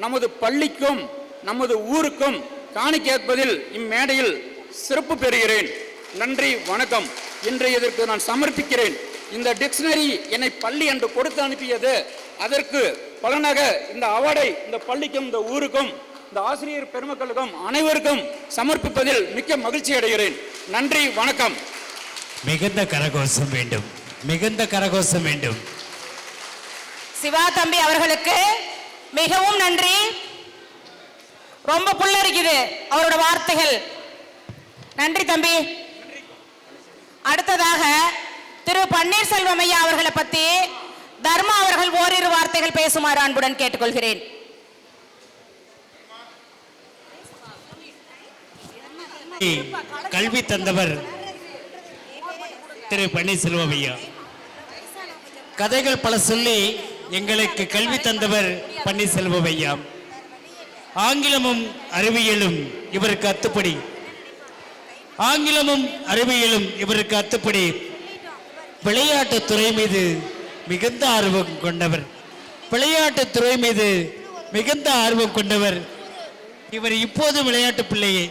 நமது பள்ளிக்கும் நமது ஊருக்கும் காணிக்கேற்பதில் இம்மேடையில் சிறப்பு பெறுகிறேன். நன்றி, வணக்கம். இன்று இதற்கு நான் சமர்ப்பிக்கிறேன். இந்த டிக்ஷனரி என்னை பள்ளி என்று கொடுத்து அனுப்பியது. அதற்கு பலனாக இந்த அவார்டை இந்த பள்ளிக்கும் இந்த ஊருக்கும் இந்த ஆசிரியர் பெருமக்களுக்கும் அனைவருக்கும் சமர்ப்பிப்பதில் மிக்க மகிழ்ச்சி அடைகிறேன். நன்றி, வணக்கம். மிகுந்த கரகோஷம் வேண்டும், மிகுந்த கரகோஷம் வேண்டும். சிவா தம்பி அவர்களுக்கு மிகவும் நன்றி. ரொம்ப புல்லரிக்குது அவரோட வார்த்தைகள். நன்றி தம்பி. அடுத்ததாக திரு பன்னீர்செல்வம் ஐயா அவர்களை பற்றி தர்மா அவர்கள் ஓரிரு வார்த்தைகள் பேசுமாறு அன்புடன் கேட்டுக்கொள்கிறேன். கல்வி தந்தவர் திரு பன்னீர்செல்வம் ஐயா. கதைகள் பல சொல்லி எங்களுக்கு கல்வி தந்தவர் பன்னீர்செல்வம் ஐயா. ஆங்கிலமும் அறிவியலும் இவருக்கு அத்துப்படி, ஆங்கிலமும் அறிவியலும் இவருக்கு அத்துப்படி. விளையாட்டுத் துறை மீது மிகுந்த ஆர்வம் கொண்டவர், விளையாட்டுத் துறை மீது மிகுந்த ஆர்வம் கொண்டவர். இவர் இப்போது விளையாட்டு பிள்ளையே.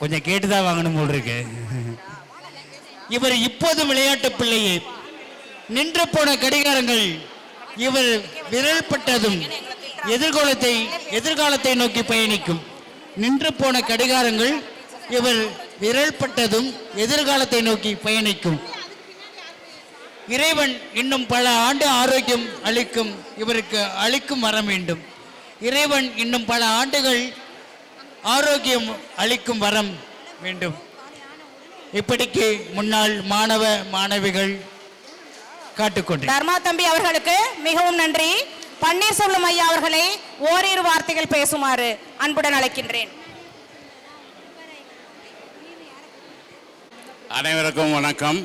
கொஞ்சம் கேட்டுதான் வாங்கணும் போல் இருக்கு. இவர் இப்போது விளையாட்டு பிள்ளையே. நின்று போன கடிகாரங்கள் இவர் விரல் பட்டதும் எதிர்காலத்தை நோக்கி பயணிக்கும். நின்று போன கடிகாரங்கள் இவர் விரல் பட்டதும் எதிர்காலத்தை நோக்கி பயணிக்கும். இறைவன் இன்னும் பல ஆண்டு ஆரோக்கியம் அளிக்கும் இவருக்கு அளிக்கும் வர வேண்டும். இறைவன் இன்னும் பல ஆண்டுகள் ஆரோக்கியம் அளிக்கும் வரம் வேண்டும். இப்படிக்கு முன்னாள் மாணவ மாணவிகள் காட்டுக்கொண்டு தர்மா தம்பி அவர்களுக்கு மிகவும் நன்றி. பன்னீர்செல்வம் ஐயா அவர்களை ஓரிரு வார்த்தைகள் பேசுமாறு அன்புடன் அழைக்கின்றேன். அனைவருக்கும் வணக்கம்.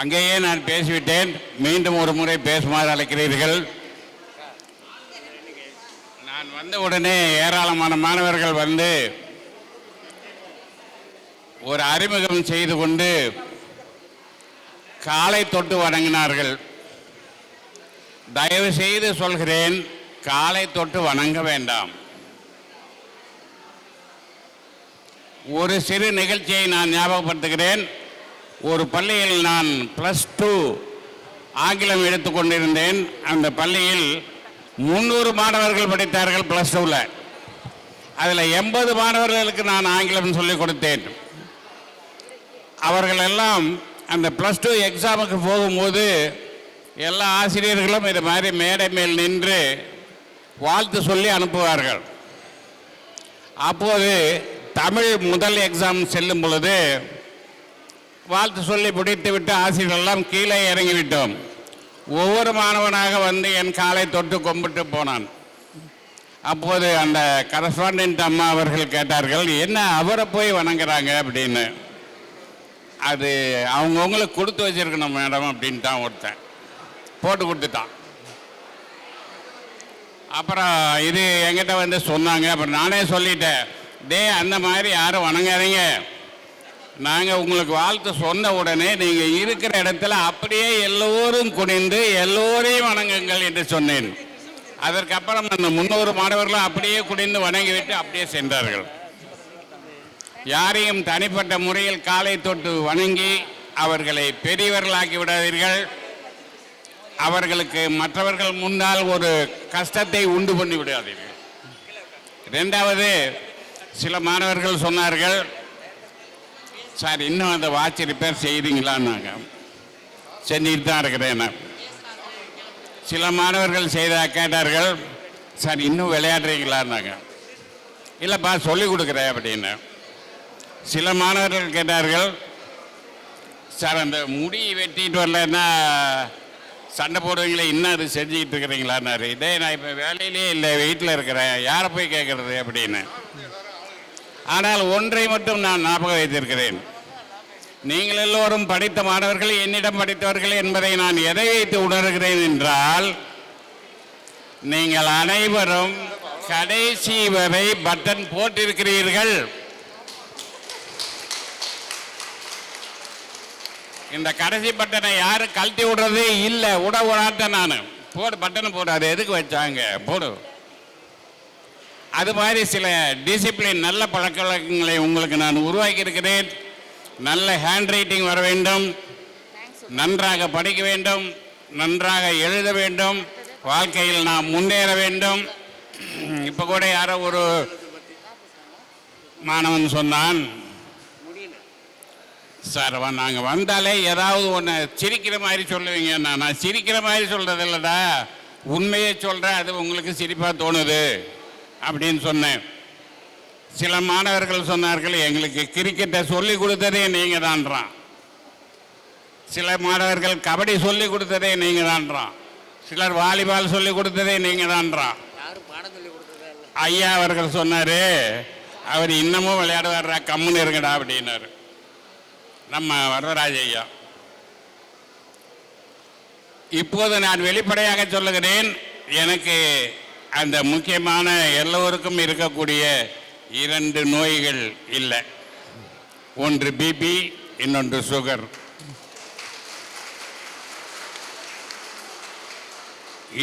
அங்கேயே நான் பேசிவிட்டேன். மீண்டும் ஒரு முறை பேசுமாறு அழைக்கிறீர்கள். நான் வந்த உடனே ஏராளமான மாணவர்கள் வந்து ஒரு அறிமுகம் செய்து கொண்டு காலை தொட்டு வணங்கினார்கள். தயவு செய்து சொல்கிறேன், காலை தொட்டு வணங்க வேண்டாம். ஒரு சிறு நிகழ்ச்சியை நான் ஞாபகப்படுத்துகிறேன். ஒரு பள்ளியில் நான் +2 ஆங்கிலம் எடுத்துக்கொண்டிருந்தேன். அந்த பள்ளியில் 300 மாணவர்கள் படித்தார்கள் +2ல். அதில் 80 மாணவர்களுக்கு நான் ஆங்கிலம் சொல்லிக் கொடுத்தேன். அவர்கள் எல்லாம் அந்த +2 எக்ஸாமுக்கு போகும்போது எல்லா ஆசிரியர்களும் இது மாதிரி மேடை மேல் நின்று வாழ்த்து சொல்லி அனுப்புவார்கள். அப்போது தமிழ் முதல் எக்ஸாம் செல்லும் பொழுது வாழ்த்து சொல்லி முடித்துவிட்டு ஆசிரியர்களெல்லாம் கீழே இறங்கிவிட்டோம். ஒவ்வொரு மாணவனாக வந்து என் காலை தொட்டு கும்பிட்டு போனான். அப்போது அந்த கரஸ்பாண்டன்ட் அம்மா அவர்கள் கேட்டார்கள், என்ன அவரை போய் வணங்குறாங்க அப்படின்னு. அது அவங்கவுங்களுக்கு கொடுத்து வச்சிருக்கணும் மேடம் அப்படின்ட்டான் ஒருத்தன், போட்டு கொடுத்துட்டான். அப்புறம் இது என்கிட்ட வந்து சொன்னாங்க. அப்புறம் நானே சொல்லிட்டேன், அந்த மாதிரி யாரும் வணங்காதீங்க, நாங்கள் உங்களுக்கு வாழ்த்து சொன்ன உடனே நீங்கள் இருக்கிற இடத்துல அப்படியே எல்லோரும் குனிந்து எல்லோரையும் வணங்குங்கள் என்று சொன்னேன். அதற்கப்புறம் அந்த 300 மாணவர்களும் அப்படியே குனிந்து வணங்கிவிட்டு அப்படியே சென்றார்கள். யாரையும் தனிப்பட்ட முறையில் காலை தொட்டு வணங்கி அவர்களை பெரியவர்களாக்கி விடாதீர்கள். அவர்களுக்கு மற்றவர்கள் முன்னால் ஒரு கஷ்டத்தை உண்டு பண்ணி விடாதீர்கள். ரெண்டாவது, சில மாணவர்கள் சொன்னார்கள், சார் இன்னும் அந்த வாட்ச் ரிப்பேர் செய்கிறீங்களான்னாங்க. செஞ்சுட்டு தான் இருக்கிறேன். சில மாணவர்கள் கேட்டார்கள், சார் இன்னும் விளையாடுறீங்களான்னாங்க. இல்லைப்பா சொல்லிக் கொடுக்குறேன் அப்படின்னு. சில மாணவர்கள் கேட்டார்கள், சார் அந்த முடி வெட்டிட்டு வரலன்னா சண்டை போடுவீங்களே, இன்னும் அது செஞ்சுக்கிட்டு இருக்கிறீங்களான்னாரு. இதே நான் இப்போ வேலையிலே இல்லை, வீட்டில் இருக்கிறேன், யாரை போய் கேட்குறது அப்படின்னு. ஆனால் ஒன்றை மட்டும் நான் ஞாபகம் வைத்திருக்கிறேன், நீங்கள் எல்லோரும் படித்த மாணவர்கள், என்னிடம் படித்தவர்கள் என்பதை நான் எதை வைத்து உணர்கிறேன் என்றால், நீங்கள் அனைவரும் கடைசி வரை பட்டன் போட்டிருக்கிறீர்கள். இந்த கடைசி பட்டனை யாரும் கழட்டி விடுறது இல்லை, விடாட்ட நான் போடு, பட்டனை போடு, அது எதுக்கு வச்சாங்க போடு. அது மாதிரி சில டிசிப்ளின் நல்ல பழக்க வழக்கங்களை உங்களுக்கு நான் உருவாக்கி இருக்கிறேன். நல்ல ஹேண்ட் ரைட்டிங் வர வேண்டும், நன்றாக படிக்க வேண்டும், நன்றாக எழுத வேண்டும், வாழ்க்கையில் நாம் முன்னேற வேண்டும். இப்போ கூட யாரோ ஒரு மாணவன் சொன்னான், சார் நாங்கள் வந்தாலே ஏதாவது ஒன்று சிரிக்கிற மாதிரி சொல்லுவீங்க. நான் சிரிக்கிற மாதிரி சொல்கிறது இல்லைடா, உண்மையை சொல்கிறேன், அது உங்களுக்கு சிரிப்பாக தோணுது அப்படின்னு சொன்னேன். சில மாணவர்கள் சொன்னார்கள், எங்களுக்கு கிரிக்கெட்டை சொல்லி கொடுத்ததே நீங்கள் தான்றான். சில மாணவர்கள் கபடி சொல்லி கொடுத்ததே நீங்கள் தான்றான். சிலர் வாலிபால் சொல்லி கொடுத்ததே நீங்கள் தான்றான். ஐயா அவர்கள் சொன்னார், அவர் இன்னமும் விளையாடுவார்றா, கம்முன்னு இருங்கடா அப்படின்னாரு நம்ம வரதராஜ ஐயா. இப்போது நான் வெளிப்படையாக சொல்லுகிறேன், எனக்கு அந்த முக்கியமான எல்லோருக்கும் இருக்கக்கூடிய 2 நோய்கள் இல்லை. ஒன்று பிபி, இன்னொன்று சுகர்.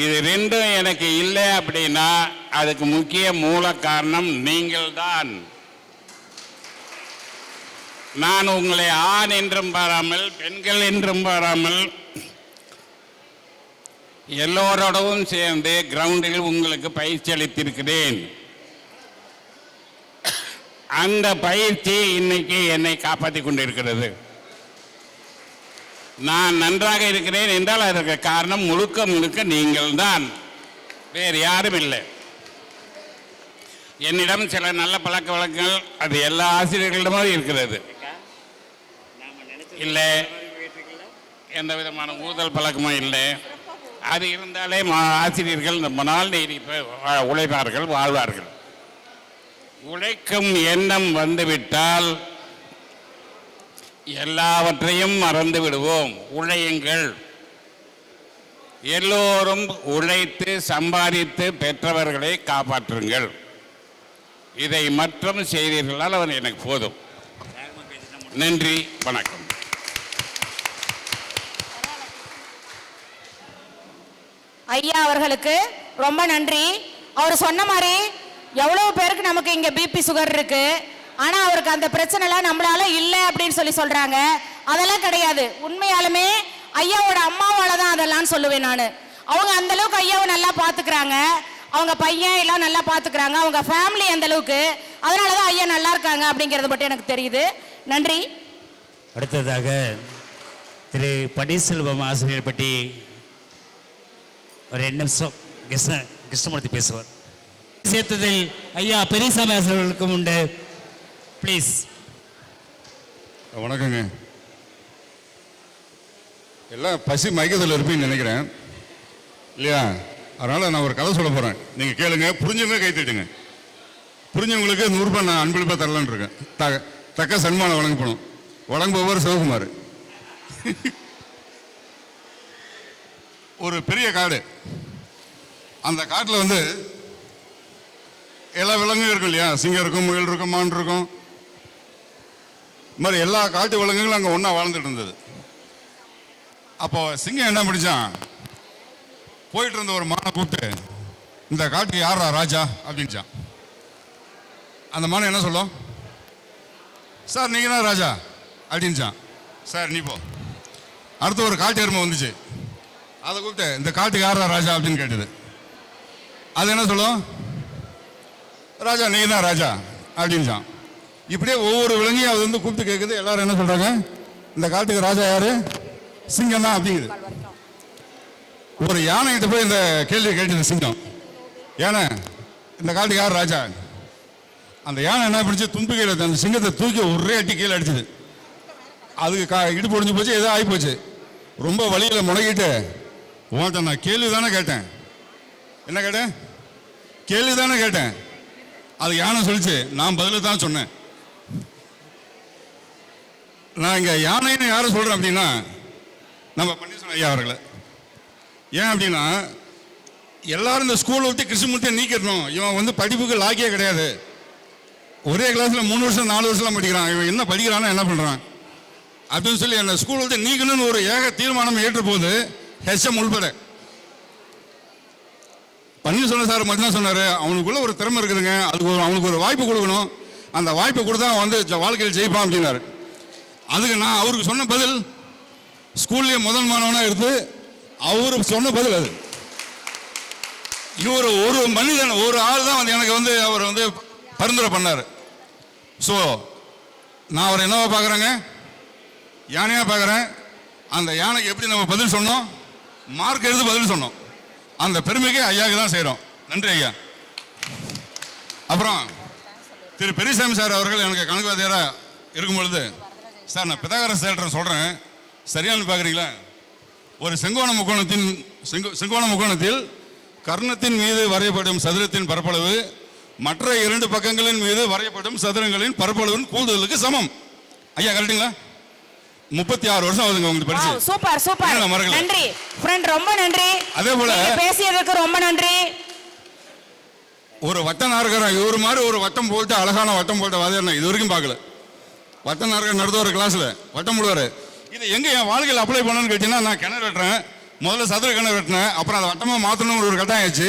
இது 2ம் எனக்கு இல்லை அப்படின்னா அதுக்கு முக்கிய மூல காரணம் நீங்கள் தான். நான் உங்களை ஆண் என்றும் பாராமல், பெண்கள் என்றும் பாராமல், எல்லோரோடவும் சேர்ந்து கிரவுண்டில் உங்களுக்கு பயிற்சி அளித்திருக்கிறேன். அந்த பயிற்சி இன்னைக்கு என்னை காப்பாற்றி கொண்டிருக்கிறது. நான் நன்றாக இருக்கிறேன் என்றால் அதற்கு காரணம் முழுக்க முழுக்க நீங்கள் தான், வேறு யாரும் இல்லை. என்னிடம் சில நல்ல பழக்க வழக்கங்கள் அது எல்லா ஆசிரியர்களிடமும் இருக்கிறது. இல்லை, எந்த விதமான ஊதல் பழக்கமும் இல்லை. அது இருந்தாலே ஆசிரியர்கள் ரொம்ப நாள் உழைப்பார்கள், வாழ்வார்கள். உழைக்கும் எண்ணம் வந்துவிட்டால் எல்லாவற்றையும் மறந்து விடுவோம். உழையுங்கள். எல்லோரும் உழைத்து சம்பாதித்து பெற்றவர்களை காப்பாற்றுங்கள். இதை மட்டும் செய்தீர்களால் அவர் எனக்கு போதும். நன்றி, வணக்கம். ஐயா அவர்களுக்கு ரொம்ப நன்றி. அவர் சொன்ன மாதிரி எவ்வளவு பேருக்கு நமக்கு இங்க பிபி சுகர் இருக்கு, ஆனா அவருக்கு அந்த பிரச்சனை எல்லாம் நம்மளால இல்லை அப்படின்னு சொல்றாங்க. அதெல்லாம் கிடையாது. உண்மையாலுமே ஐயாவோட அம்மாவால தான் அதெல்லாம் சொல்லுவேன் நான். அவங்க அந்த அளவுக்கு ஐயாவை நல்லா பாத்துக்கிறாங்க, அவங்க பையன் எல்லாம் நல்லா பாத்துக்கிறாங்க, அவங்க ஃபேமிலி அந்த அளவுக்கு. அதனாலதான் ஐயா நல்லா இருக்காங்க அப்படிங்கறது மட்டும் எனக்கு தெரியுது. நன்றி. அடுத்ததாக திரு பன்னீர்செல்வம் ஆசிரியர் பற்றி ஒரு 2 நிமிஷம் கிருஷ்ணமூர்த்தி பேசுவார். சேர்த்ததில் ஐயா பெரியசாமி ஆசிரியர்களுக்கும் உண்டு. ப்ளீஸ். வணக்கங்க. எல்லாம் பசி மயக்கத்தில் இருப்பீங்கன்னு நினைக்கிறேன் இல்லையா? அதனால் நான் ஒரு கதை சொல்ல போகிறேன், நீங்கள் கேளுங்க. புரிஞ்சவங்க கை தட்டுங்க. புரிஞ்சவங்களுக்கு 100 ரூபாய் நான் அன்பளிப்பாக தரலான்னு இருக்கேன். தக்க சன்மானம் வழங்கப்படும். வழங்குபவர் சிவகுமார். ஒரு பெரிய காடு. அந்த காட்டில் வந்து எல்லா விலங்கும் இருக்கும் இல்லையா? சிங்கம் இருக்கும், முயல் இருக்கும், மான் இருக்கும். இது மாதிரி எல்லா காட்டு விலங்குகளும் அங்கே ஒன்றா வாழ்ந்துட்டு இருந்தது. அப்போ சிங்கம் என்ன பிடிச்சான், போயிட்டு இருந்த ஒரு மானை கூப்பிட்டு, இந்த காட்டுக்கு யாரா ராஜா அப்படின்ச்சான். அந்த மானை என்ன சொல்லும், சார் நீங்கள் தான் ராஜா அப்படின்ச்சான். சார் நீ போ. அடுத்து ஒரு காட்டு எருமை வந்துச்சு, அதை கூப்பிட்டு இந்த காட்டுக்கு யாரா ராஜா அப்படின்னு கேட்டது. அது என்ன சொல்லும், ராஜா நீ தான் ராஜா அப்படின்ச்சான். இப்படியே ஒவ்வொரு விலங்கையும் அது வந்து கூப்பிட்டு கேட்குது. எல்லாரும் என்ன சொல்றாங்க, இந்த காட்டுக்கு ராஜா யாரு, சிங்கம் தான் அப்படிங்குது. ஒரு யானைகிட்ட போய் இந்த கேள்வி கேட்டது சிங்கம், யானை இந்த காட்டுக்கு யார் ராஜா? அந்த யானை என்ன பிடிச்சி தும்பிக்கையில் அந்த சிங்கத்தை தூக்கி ஒரே அட்டி கீழே அடிச்சுது. அதுக்கு இடுப்பு ஒடிஞ்சு போச்சு, ஏதோ ஆகி போச்சு. ரொம்ப வழியில் முடங்கிட்டு, உன்கிட்ட நான் கேள்வி தானே கேட்டேன். என்ன கேட்டேன்? கேள்வி தானே கேட்டேன். அது யானை சொல்லிச்சு, நான் பதில தான் சொன்னேன். நான் இங்கே யானைன்னு யாரும் சொல்கிறேன் அப்படின்னா நம்ம பன்னீர்செல்வம் ஐயா அவர்களை. ஏன் அப்படின்னா எல்லாரும் இந்த ஸ்கூலை விட்டு கிருஷ்ணமூர்த்தியை நீக்கிடணும், இவன் வந்து படிப்புக்கு லாக்கியே கிடையாது, ஒரே கிளாஸில் 3 வருஷம் 4 வருஷம்லாம் படிக்கிறான், இவன் என்ன படிக்கிறான்னா என்ன பண்ணுறான் அப்படின்னு சொல்லி அந்த ஸ்கூலை விட்டு நீக்கணும்னு ஒரு ஏக தீர்மானம் ஏற்ற போது ஹெச்எம் உள்பட பன்னீர்செல்வம் சார் மட்டும்தான் சொன்னார், அவனுக்குள்ள ஒரு திறமை இருக்குதுங்க, அதுக்கு அவனுக்கு ஒரு வாய்ப்பு கொடுக்கணும், அந்த வாய்ப்பை கொடுத்தா அவன் வந்து வாழ்க்கையில் ஜெயிப்பான் அப்படின்னாரு. அதுக்கு நான் அவருக்கு சொன்ன பதில், ஸ்கூல்லேயே முதல் மாணவனாக எடுத்து அவரு சொன்ன பதில் அது. இவர் ஒரு மனிதன், ஒரு ஆள் தான் வந்து எனக்கு வந்து அவர் வந்து பரிந்துரை பண்ணார். ஸோ நான் அவர் என்னவா பார்க்குறேங்க, யானையாக பார்க்குறேன். அந்த யானைக்கு எப்படி நம்ம பதில் சொன்னோம், மார்க் எடுத்து பதில் சொன்னோம். அந்த பெருமைக்கு ஐயாவுக்கு தான் செய்கிறோம். நன்றி ஐயா. அப்புறம் திரு பெரியசாமி சார் அவர்கள் எனக்கு கணக்கு வாத்தியாராக இருக்கும் பொழுது, சார் நான் பிதாகரஸ் தேட்டர் சொல்கிறேன் சரியானு பார்க்குறீங்களா, ஒரு செங்கோண முக்கோணத்தில் கர்ணத்தின் மீது வரையப்படும் சதுரத்தின் பரப்பளவு மற்ற 2 பக்கங்களின் மீது வரையப்படும் சதுரங்களின் பரப்பளவின் கூடுதலுக்கு சமம். ஐயா கரெக்டுங்களா? 36 வருஷம் ஆகுதுங்க உங்களுக்கு படிச்சு. சூப்பர் சூப்பர், நன்றி ஃப்ரெண்ட், ரொம்ப நன்றி. அதே போல பேசியதற்கு ரொம்ப நன்றி. ஒரு வட்ட நாற்கரம் இவரு மாதிரி ஒரு வட்டம் போட்டு அழகான வட்டம் போட்ட வாதியார் நான் இது வரைக்கும் பார்க்கல. வட்ட நாற்கரம் நடத்துவார் கிளாஸ்ல, வட்டம் போடுவார். இது எங்க என் வாழ்க்கையில் அப்ளை பண்ணணும்னு கேட்டீங்கன்னா, நான் கிணறு வெட்டுறேன், முதல்ல சதுர கிணறு வெட்டினேன், அப்புறம் அதை வட்டமாக மாற்றணும்னு ஒரு கட்டாயம் ஆச்சு.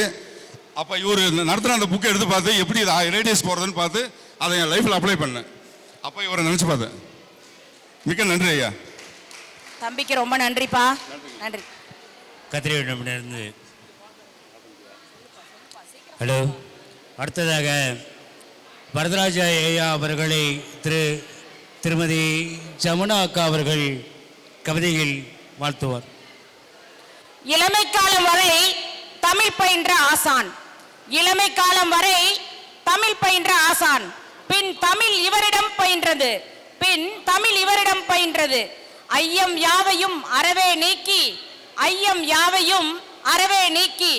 அப்போ இவர் நடத்துகிற அந்த புக்கை எடுத்து பார்த்து எப்படி இது ரேடியஸ் போகிறதுன்னு பார்த்து அதை என் லைஃப்பில் அப்ளை பண்ணேன். அப்போ இவரை நினச்சி பார்த்தேன். மிக்க நன்றி ஐயா. தம்பிக்கு ரொம்ப நன்றிப்பா. நன்றி. கத்திரியிடமிருந்து ஹலோ. அடுத்ததாக வரதராஜ ஐயா அவர்களை திருமதி ஜமுனா அக்கா அவர்கள் கவிதையில் வாழ்த்துவார். இளமை காலம் வரை தமிழ் பயின்ற ஆசான், இளமை காலம் வரை தமிழ் பயின்ற ஆசான், பின் தமிழ் இவரிடம் பயின்றது, பின் தமிழ் இவரிடம் பயின்றது. ஐயம் யாவையும் அறவே நீக்கி, ஐயம் யாவையும் அறவே நீக்கி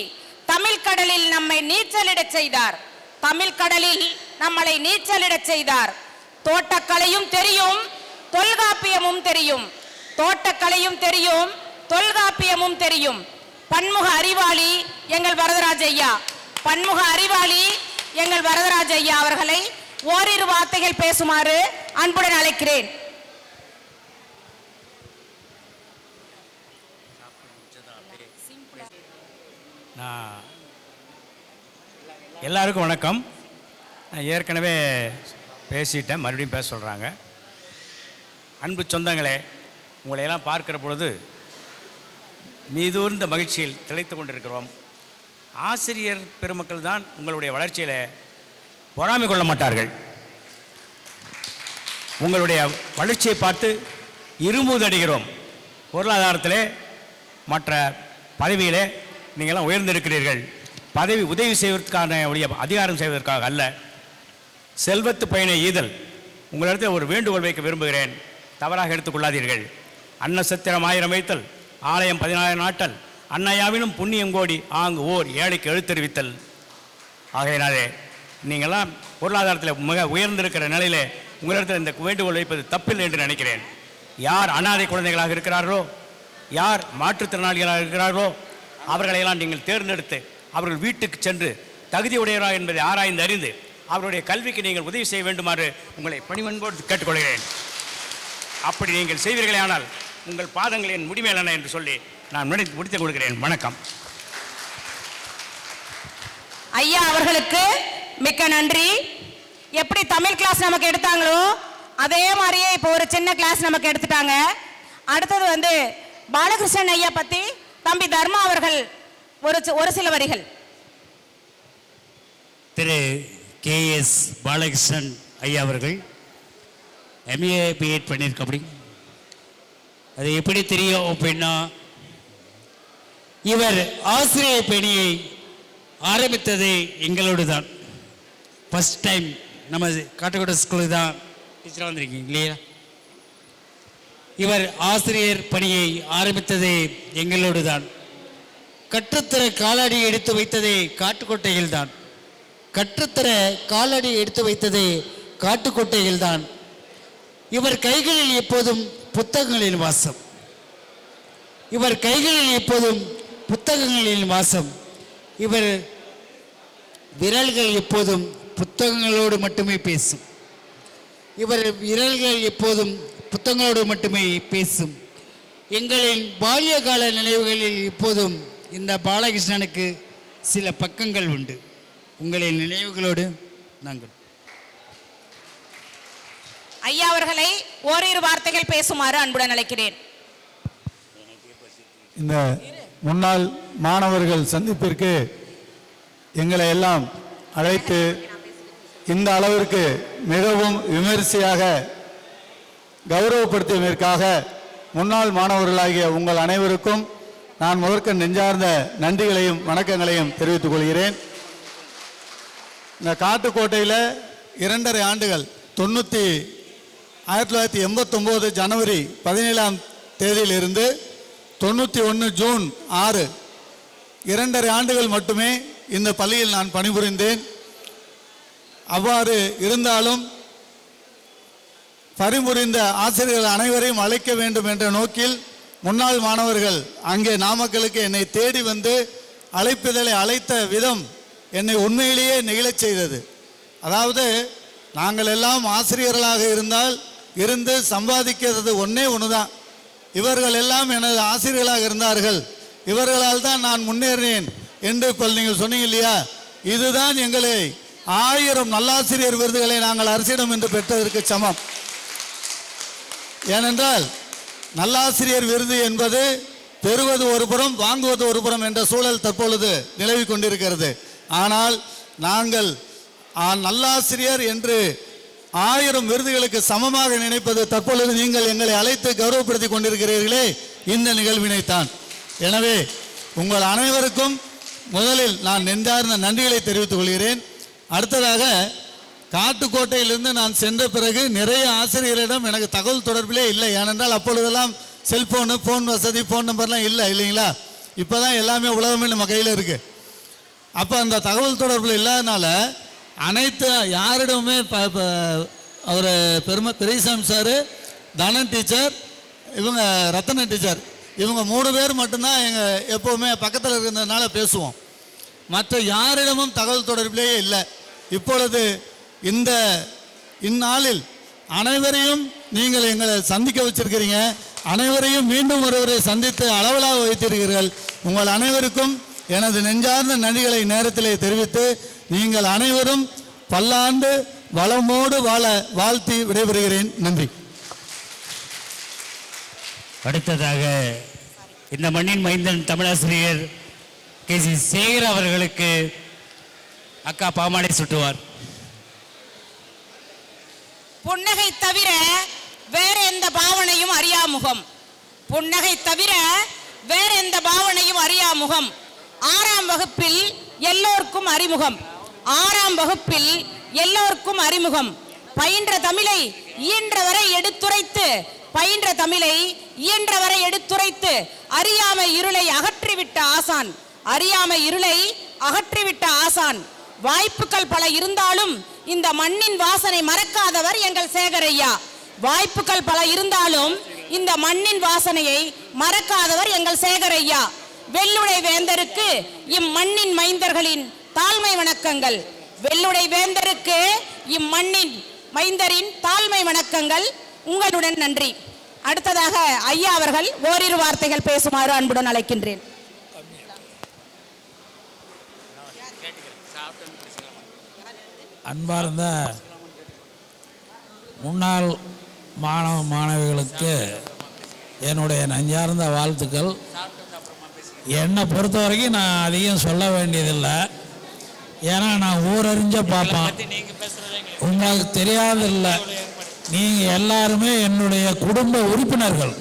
தமிழ் கடலில் நம்மை நீச்சலிடச் செய்தார், தமிழ் கடலில் நம்மளை நீச்சலிடச் செய்தார். தோட்டக்கலையும் தெரியும், தொல்காப்பியமும் தெரியும், தோட்டக்கலையும் தெரியும், தொல்காப்பியமும் தெரியும். பன்முக அறிவாளி எங்கள் வரதராஜ ஐயா, பன்முக அறிவாளி எங்கள் வரதராஜ ஐயா அவர்களை ஓரிரு வார்த்தைகள் பேசுமாறு அன்புடன் அழைக்கிறேன். எல்லாருக்கும் வணக்கம். நான் ஏற்கனவே பேசிட்டேன், மறுபடியும் பேச சொல்கிறாங்க. அன்பு சொந்தங்களே, உங்களையெல்லாம் பார்க்கிற பொழுது மீதூர்ந்த மகிழ்ச்சியில் திளைத்து கொண்டிருக்கிறோம். ஆசிரியர் பெருமக்கள் தான் உங்களுடைய வளர்ச்சியில் பொறாமை கொள்ள மாட்டார்கள். உங்களுடைய வளர்ச்சியை பார்த்து இருமுதடுகிறோம். பொருளாதாரத்திலே மற்ற பதவியிலே நீங்கள்லாம் உயர்ந்திருக்கிறீர்கள். பதவி உதவி செய்வதற்கான ஒழிய அதிகாரம் செய்வதற்காக அல்ல. செல்வத்து பயனை ஈதல். உங்களிடத்தில் ஒரு வேண்டுகோள் வைக்க விரும்புகிறேன், தவறாக எடுத்துக்கொள்ளாதீர்கள். அன்ன சத்திரம் 1000 வைத்தல், ஆலயம் 14 நாட்டல், அன்னையாவினும் புண்ணியம் கோடி ஆங்கு ஓர் ஏழைக்கு எழுத்தறிவித்தல். ஆகையினாலே நீங்கள்லாம் பொருளாதாரத்தில் மிக உயர்ந்திருக்கிற நிலையிலே உங்களிடத்தில் இந்த வேண்டுகோள் வைப்பது தப்பில்லை என்று நினைக்கிறேன். யார் அனாதை குழந்தைகளாக இருக்கிறார்களோ, யார் மாற்றுத்திறனாளிகளாக இருக்கிறார்களோ அவர்களையெல்லாம் நீங்கள் தேர்ந்தெடுத்து அவர்கள் வீட்டுக்கு சென்று தகுதியுடையவரா என்பதை ஆராய்ந்து அறிந்து அவருடைய கல்விக்கு நீங்கள் உதவி செய்ய வேண்டுமாறு உங்களை பணிவன்போடு கேட்டுக்கொள்கிறேன். அப்படி நீங்கள் செய்வீர்களே ஆனால் உங்கள் பாதங்களின் முடிமேலான என்று சொல்லி நான் முடித்துக் கொள்கிறேன். வணக்கம். ஐயா அவர்களுக்கு மிக்க நன்றி. எப்படி தமிழ் கிளாஸ் நமக்கு எடுத்தாங்களோ அதே மாதிரியே இப்போ ஒரு சின்ன கிளாஸ் நமக்கு எடுத்துட்டாங்க. அடுத்தது பாலகிருஷ்ணன் ஐயா பத்தி தம்பி தர்மா அவர்கள் ஒரு சில வரிகள். திரு KS பாலகிருஷ்ணன் ஐயா அவர்கள் MA BEd பண்ணியிருக்க. அப்படி அது எப்படி தெரியும் அப்படின்னா, இவர் ஆசிரியர் பணியை ஆரம்பித்தது எங்களோடு தான். ஃபர்ஸ்ட் டைம் நம்ம காட்டுக்கோட்டை ஸ்கூலுக்கு தான் டீச்சராக வந்திருக்கீங்க இல்லையா? இவர் ஆசிரியர் பணியை ஆரம்பித்தது எங்களோடு தான். கற்றுத்தர காலடி எடுத்து வைத்ததே காட்டுக்கோட்டையில் தான். கற்றுத்தர காலடி எடுத்து வைத்ததே காட்டுக்கோட்டையில் தான். இவர் கைகளில் எப்போதும் புத்தகங்களின் வாசம். இவர் கைகளில் எப்போதும் புத்தகங்களின் வாசம். இவர் விரல்கள் எப்போதும் புத்தகங்களோடு மட்டுமே பேசும். இவர் விரல்கள் எப்போதும் புத்தகங்களோடு மட்டுமே பேசும். எங்களின் பால்ய கால நினைவுகளில் இப்போதும் இந்த பாலகிருஷ்ணனுக்கு சில பக்கங்கள் உண்டு. உங்களின் நினைவுகளோடு நாங்கள் ஐயா அவர்களை ஓரிரு வார்த்தைகள் பேசுமாறு அன்புடன் அழைக்கிறேன். இந்த முன்னாள் மாணவர்கள் சந்திப்பிற்கு எங்களை எல்லாம் அழைத்து இந்த அளவிற்கு மிகவும் விமரிசையாக கௌரவப்படுத்தியதற்காக முன்னாள் மாணவர்களாகிய உங்கள் அனைவருக்கும் நான் முதற்க நெஞ்சார்ந்த நன்றிகளையும் வணக்கங்களையும் தெரிவித்துக் கொள்கிறேன். இந்த காட்டுக்கோட்டையில் 2.5 ஆண்டுகள் 1989 ஜனவரி 17ஆம் தேதியிலிருந்து 91 ஜூன் 6 2.5 ஆண்டுகள் மட்டுமே இந்த பள்ளியில் நான் பணிபுரிந்தேன். அவ்வாறு இருந்தாலும் பணிபுரிந்த ஆசிரியர்கள் அனைவரையும் அழைக்க வேண்டும் என்ற நோக்கில் முன்னாள் மாணவர்கள் அங்கே நாமக்கலுக்கு என்னை தேடி வந்து அழைப்பிதழை அழைத்த விதம் என்னை உண்மையிலேயே நெகிழச் செய்தது. அதாவது நாங்கள் எல்லாம் ஆசிரியர்களாக இருந்து சம்பாதிக்கிறது ஒன்று தான். இவர்கள் எல்லாம் எனது ஆசிரியர்களாக இருந்தார்கள், இவர்களால் தான் நான் முன்னேறினேன் என்று இப்போ நீங்கள் சொன்னீங்க இல்லையா? இதுதான் எங்களை 1000 நல்லாசிரியர் விருதுகளை நாங்கள் அரசிடம் என்று பெற்றதற்கு சமம். ஏனென்றால் நல்லாசிரியர் விருது என்பது பெறுவது ஒரு புறம், வாங்குவது ஒரு புறம் என்ற சூழல் தற்பொழுது நிலவி கொண்டிருக்கிறது. ஆனால் நாங்கள் நல்லாசிரியர் என்று 1000 விருதுகளுக்கு சமமாக நினைப்பது தற்பொழுது நீங்கள் எங்களை அழைத்து கௌரவப்படுத்தி கொண்டிருக்கிறீர்களே, இந்த நிகழ்வினைத்தான். எனவே உங்கள் அனைவருக்கும் முதலில் நான் நெஞ்சார்ந்த நன்றிகளை தெரிவித்துக் கொள்கிறேன். அடுத்ததாக காட்டுக்கோட்டையிலிருந்து நான் சென்ற பிறகு நிறைய ஆசிரியர்களிடம் எனக்கு தகவல் தொடர்பிலே இல்லை. ஏனென்றால் அப்பொழுதெல்லாம் செல்ஃபோனு, ஃபோன் வசதி, ஃபோன் நம்பர்லாம் இல்லை இல்லைங்களா? இப்போ தான் எல்லாமே உலகமே நம்ம கையில் இருக்குது. அப்போ அந்த தகவல் தொடர்பில் இல்லாதனால அனைத்து யாரிடமே அவர் பெருமைசாமி சார் தனன் டீச்சர், இவங்க ரத்தன டீச்சர், இவங்க 3 பேர் மட்டும்தான் எங்கள் எப்போவுமே பக்கத்தில் இருக்கிறதுனால பேசுவோம். மற்ற யாரிடமும் தகவல் தொடர்பிலேயே இல்லை. இப்பொழுது இந்நாளில் அனைவரையும் நீங்கள் எங்களை சந்திக்க வச்சிருக்கிறீங்க. அனைவரையும் மீண்டும் ஒருவரை சந்தித்து அளவலாக வைத்திருக்கிறீர்கள். உங்கள் அனைவருக்கும் எனது நெஞ்சார்ந்த நன்றிகளை நேரத்திலே தெரிவித்து நீங்கள் அனைவரும் பல்லாண்டு வளமோடு வாழ வாழ்த்தி விடைபெறுகிறேன். நன்றி. அடுத்ததாக இந்த மண்ணின் மைந்தன் தமிழாசிரியர் கே.சி. சேகர் அவர்களுக்கு அக்கா பாமாலை சுட்டுவார். புன்னகை தவிர வேற எந்த பாவனையும் அறியா முகம். புன்னகை தவிர வேற எந்த பாவனையும் அறியா முகம். 6ஆம் வகுப்பில் எல்லோருக்கும் அறிமுகம். 6ஆம் வகுப்பில் எல்லோருக்கும் அறிமுகம். பயின்ற தமிழை இயன்றவரை எடுத்துரைத்து, பயின்ற தமிழை இயன்றவரை எடுத்துரைத்து அறியாமை இருளை அகற்றிவிட்ட ஆசான். அறியாமை இருளை அகற்றிவிட்ட ஆசான். வாய்ப்புகள் பல இருந்தாலும் இந்த மண்ணின் வாசனை மறக்காதவர் எங்கள் சேகரையா. வாய்ப்புகள் பல இருந்தாலும் இந்த மண்ணின் வாசனையை மறக்காதவர் எங்கள் சேகரையா. வெள்ளுடை வேந்தருக்கு இம்மண்ணின் மைந்தர்களின் தாழ்மை வணக்கங்கள். வெள்ளுடை வேந்தருக்கு இம்மண்ணின் மைந்தரின் தாழ்மை வணக்கங்கள். உங்களுடன் நன்றி. அடுத்ததாக ஐயா அவர்கள் ஓரிரு வார்த்தைகள் பேசுமாறு அன்புடன் அழைக்கின்றேன். அன்பார்ந்த முன்னாள் மாணவ மாணவிகளுக்கு என்னுடைய நெஞ்சார்ந்த வாழ்த்துக்கள். என்னை பொறுத்த வரைக்கும் நான் அதிகம் சொல்ல வேண்டியதில்லை. ஏன்னா நான் ஊரறிஞ்ச பார்ப்பேன். உங்களுக்கு தெரியாதில்லை, நீங்கள் எல்லாருமே என்னுடைய குடும்ப உறுப்பினர்கள்.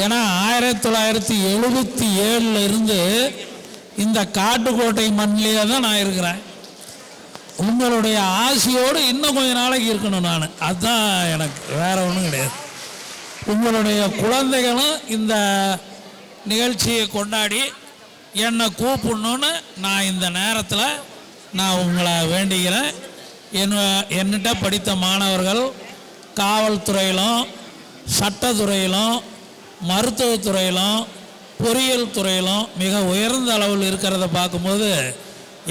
ஏன்னா 1977 இருந்து இந்த காட்டுக்கோட்டை மண்ணிலே தான் நான் இருக்கிறேன். உங்களுடைய ஆசையோடு இன்னும் கொஞ்ச நாளைக்கு இருக்கணும் நான். அதுதான் எனக்கு, வேற ஒன்றும் கிடையாது. உங்களுடைய குழந்தைகளும் இந்த நிகழ்ச்சியை கொண்டாடி என்னை கூப்பிடணுன்னு நான் இந்த நேரத்தில் நான் உங்களை வேண்டிக்கிறேன். என்னிட்ட படித்த மாணவர்கள் காவல்துறையிலும் சட்டத்துறையிலும் மருத்துவத்துறையிலும் பொறியியல் துறையிலும் மிக உயர்ந்த அளவில் இருக்கிறத பார்க்கும்போது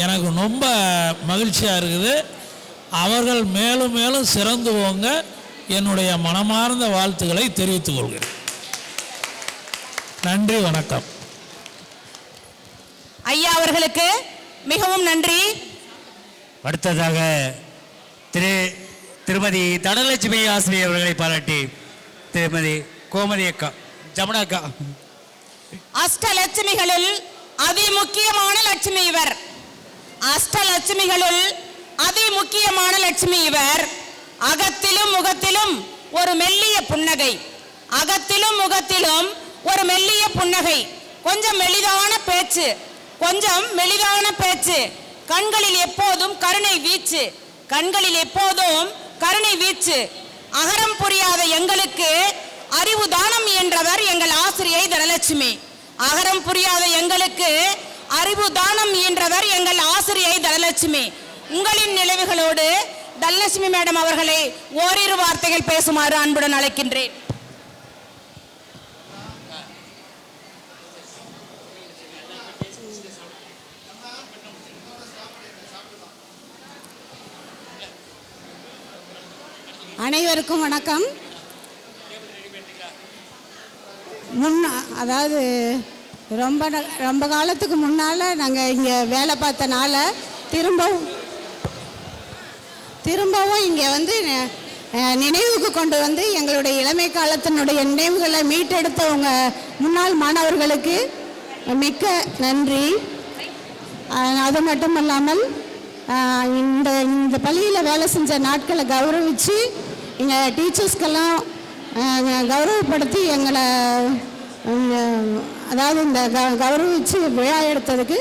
எனக்கு ரொம்ப மகிழ்ச்சியாக இருக்குது. அவர்கள் மேலும் மேலும் சிறந்து போங்க என்னுடைய மனமார்ந்த வாழ்த்துக்களை தெரிவித்துக் கொள்கிறேன். நன்றி, வணக்கம். ஐயா அவர்களுக்கு மிகவும் நன்றி. அடுத்ததாக திருமதி தனலட்சுமி ஆசிரியர் அவர்களை பாராட்டி திருமதி கோமதி அக்கா, ஜமுனா அக்கா. அஷ்டலட்சுமிகளில் அதிமுக்கியமான லட்சுமி இவர். அஷ்டலட்சுமிகளுள் அதிமுக்கியமான லட்சுமி இவர். அகத்திலும் முகத்திலும் ஒரு மெல்லிய புன்னகை. அகத்திலும் முகத்திலும் ஒரு மெல்லிய புன்னகை. கொஞ்சம் மெலிதான பேச்சு, கொஞ்சம் மெலிதான பேச்சு. கண்களில் எப்போதும் கருணை வீச்சு. கண்களில் எப்போதும் கருணை வீச்சு. அகரம் புரியாத எங்களுக்கு அறிவு தானம் என்றவர் எங்கள் ஆசிரியை தனலட்சுமி. அகரம் புரியாத எங்களுக்கு அறிவு தானம் என்றவர் எங்கள் ஆசிரியை தனலட்சுமி. உங்களின் நினைவுகளோடு தனலட்சுமி மேடம் அவர்களை ஓரிரு வார்த்தைகள் பேசுமாறு அன்புடன் அழைக்கின்றேன். அனைவருக்கும் வணக்கம். அதாவது ரொம்ப காலத்துக்கு முன்னால் நாங்கள் இங்கே வேலை பார்த்தனால திரும்பவும் இங்கே வந்து நினைவுக்கு கொண்டு வந்து எங்களுடைய இளமை காலத்தினுடைய நினைவுகளை மீட்டெடுத்தவங்க முன்னாள் மாணவர்களுக்கு மிக்க நன்றி. அது மட்டும் இல்லாமல் இந்த பள்ளியில் வேலை செஞ்ச நாட்களை கௌரவித்து இங்கே டீச்சர்ஸ்க்கெல்லாம் கௌரவப்படுத்தி எங்களை அதாவது இந்த கௌரவித்து விழா எடுத்ததுக்கு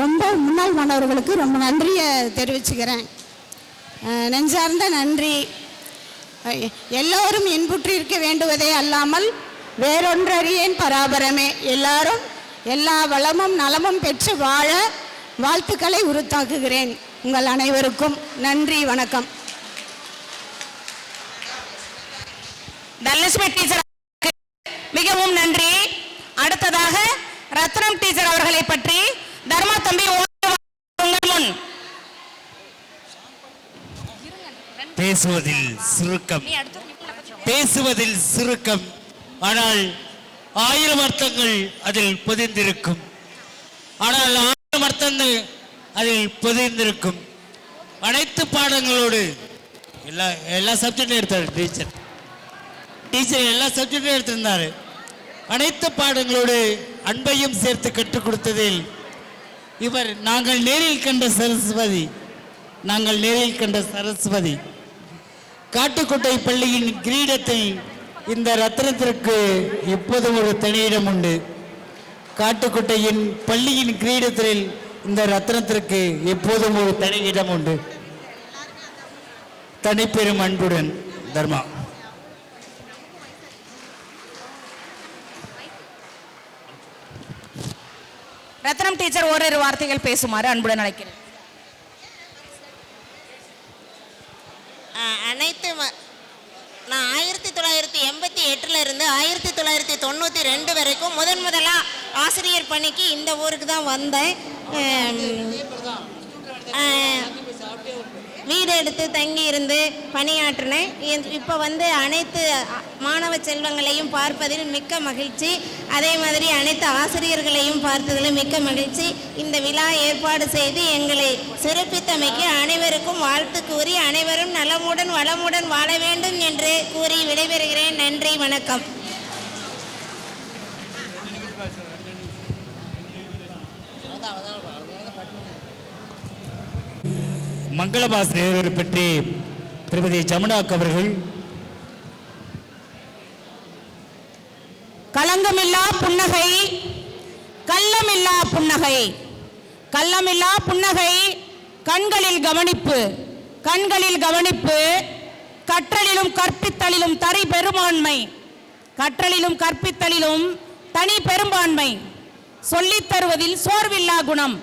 ரொம்ப முன்னாள் மாணவர்களுக்கு ரொம்ப நன்றியை தெரிவிச்சுக்கிறேன். நெஞ்சார்ந்த நன்றி. எல்லோரும் இன்புற்று இருக்க வேண்டுவதே அல்லாமல் வேறொன்றறியேன் பராபரமே. எல்லாரும் எல்லா வளமும் நலமும் பெற்று வாழ வாழ்த்துக்களை உறுத்தாக்குகிறேன். உங்கள் அனைவருக்கும் நன்றி, வணக்கம். தனலட்சுமி டீச்சர் மிகவும் நன்றி. அடுத்ததாக ரத்னம் டீச்சர் அவர்களை பற்றி தர்மா தம்பி உங்கள் முன் பேசுவதில் சுருக்கம், ஆனால் 1000 அர்த்தங்கள் அதில் பொதிந்திருக்கும். அனைத்து பாடங்களோடு எல்லா சப்ஜெக்டும் எடுத்தார் டீச்சர் எல்லா சப்ஜெக்டும் எடுத்திருந்தார். அனைத்து பாடங்களோடு அன்பையும் சேர்த்து கற்றுக் கொடுத்ததில் இவர் நாங்கள் நேரில் கண்ட சரஸ்வதி. காட்டுக்கோட்டை பள்ளியின் கிரீடத்தில் இந்த ரத்னத்திற்கு எப்போதும் ஒரு தனியிடம் உண்டு. காட்டுக்கோட்டையின் பள்ளியின் கிரீடத்தில் இந்த ரத்னத்திற்கு எப்போதும் ஒரு தனியிடம் உண்டு. தனிப்பெரும் அன்புடன் தர்மா. ரத்னம் டீச்சர் ஓரிரு வார்த்தைகள் பேசுமாறு அன்புடன் அழைக்கிறேன். நான் 1988 இருந்து 1992 வரைக்கும் முதலா ஆசிரியர் பணிக்கு இந்த ஊருக்கு தான் வந்தேன். வீடு எடுத்து தங்கி இருந்து பணியாற்றினேன். இப்போ அனைத்து மாணவ செல்வங்களையும் பார்ப்பதில் மிக்க மகிழ்ச்சி. அதே மாதிரி அனைத்து ஆசிரியர்களையும் பார்த்ததில் மிக்க மகிழ்ச்சி. இந்த விழா ஏற்பாடு செய்து எங்களை சிறப்பித்தமைக்கு அனைவருக்கும் வாழ்த்து கூறி அனைவரும் நலமுடன் வளமுடன் வாழ வேண்டும் என்று கூறி விடைபெறுகிறேன். நன்றி, வணக்கம். மங்களமாசிரியர் பற்றி திருமதி ஜமுனாக் அவர்கள். களங்கமில்லா புன்னகை, கள்ளமில்லா புன்னகை, கள்ளமில்லா புன்னகை, கண்களில் கவனிப்பு, கற்றலிலும் கற்பித்தலிலும் தனி பெரும்பான்மை, கற்றலிலும் கற்பித்தலிலும் தனி பெரும்பான்மை, சொல்லித் தருவதில் சோர்வில்லா குணம்,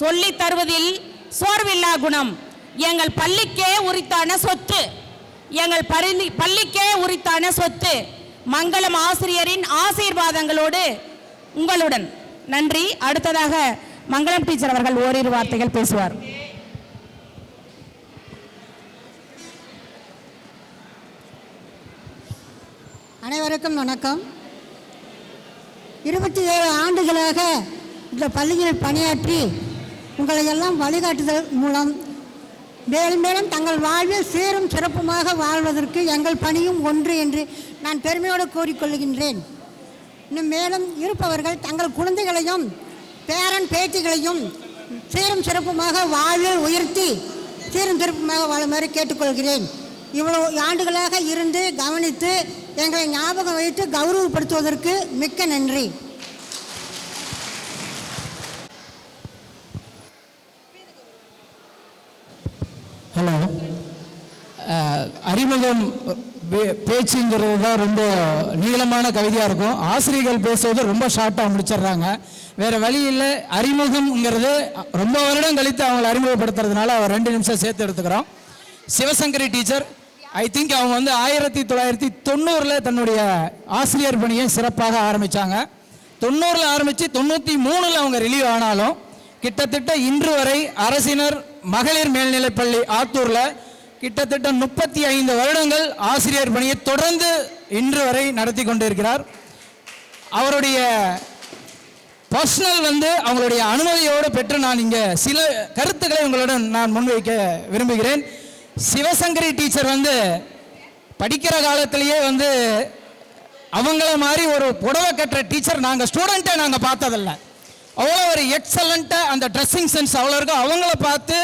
சொல்லித் தருவதில் சோர்வில்லா குணம், எங்கள் பள்ளிக்கே உரித்தான சொத்து, எங்கள் பள்ளிக்கே உரித்தான சொத்து. மங்களம் ஆசிரியரின் ஆசீர்வாதங்களோடு உங்களுடன். நன்றி. அடுத்ததாக மங்களம் டீச்சர் அவர்கள் ஓரிரு வார்த்தைகள் பேசுவார். அனைவருக்கும் வணக்கம். 27 ஆண்டுகளாக இந்த பள்ளியில் பணியாற்றி உங்களை எல்லாம் வழிகாட்டுதல் மூலம் மேலும் மேலும் தங்கள் வாழ்வில் சீரும் சிறப்புமாக வாழ்வதற்கு எங்கள் பணியும் ஒன்று என்று நான் பெருமையோடு கூறிக்கொள்கின்றேன். இன்னும் மேலும் இருப்பவர்கள் தங்கள் குழந்தைகளையும் பேரன் பேத்திகளையும் சீரும் சிறப்புமாக வாழ்வில் உயர்த்தி சீரும் சிறப்புமாக வாழுமாறு கேட்டுக்கொள்கிறேன். இவ்வளவு ஆண்டுகளாக இருந்து கவனித்து எங்களை ஞாபகம் வைத்து கௌரவப்படுத்துவதற்கு மிக்க நன்றி. ஹலோ. அறிமுகம் பேச்சுங்கிறது தான் ரொம்ப நீளமான கவிதையாக இருக்கும். ஆசிரியர்கள் பேசுவது ரொம்ப ஷார்ட்டாக முடிச்சிடுறாங்க. வேறு வழி இல்லை. அறிமுகம்ங்கிறது ரொம்ப வருடம் கழித்து அவங்களை அறிமுகப்படுத்துறதுனால அவர் 2 நிமிஷம் சேர்த்து எடுத்துக்கிறோம். சிவசங்கரி டீச்சர், ஐ திங்க் அவங்க 1990 தன்னுடைய ஆசிரியர் பணியை சிறப்பாக ஆரம்பித்தாங்க. 90 ஆரம்பித்து 93 அவங்க ரிலீவ் ஆனாலும் கிட்டத்தட்ட இன்று வரை அரசினர் மகளிர் மேல்நிலைப்பள்ளி ஆத்தூரில் கிட்டத்தட்ட 35 வருடங்கள் ஆசிரியர் பணியை தொடர்ந்து இன்று வரை நடத்தி கொண்டிருக்கிறார். அவருடைய பர்சனல் அவங்களுடைய அனுமதியோடு பெற்று நான் இங்கே சில கருத்துக்களை உங்களுடன் நான் முன்வைக்க விரும்புகிறேன். சிவசங்கரி டீச்சர் படிக்கிற காலத்திலேயே அவங்கள மாதிரி ஒரு புடவை கட்டுற டீச்சர் நாங்கள் ஸ்டூடெண்ட்டை நாங்கள் பார்த்ததில்லை. அவ்வளோ ஒரு எக்ஸலண்ட்டாக அந்த ட்ரெஸ்ஸிங் சென்ஸ் அவ்வளோ இருக்கும். அவங்கள பார்த்து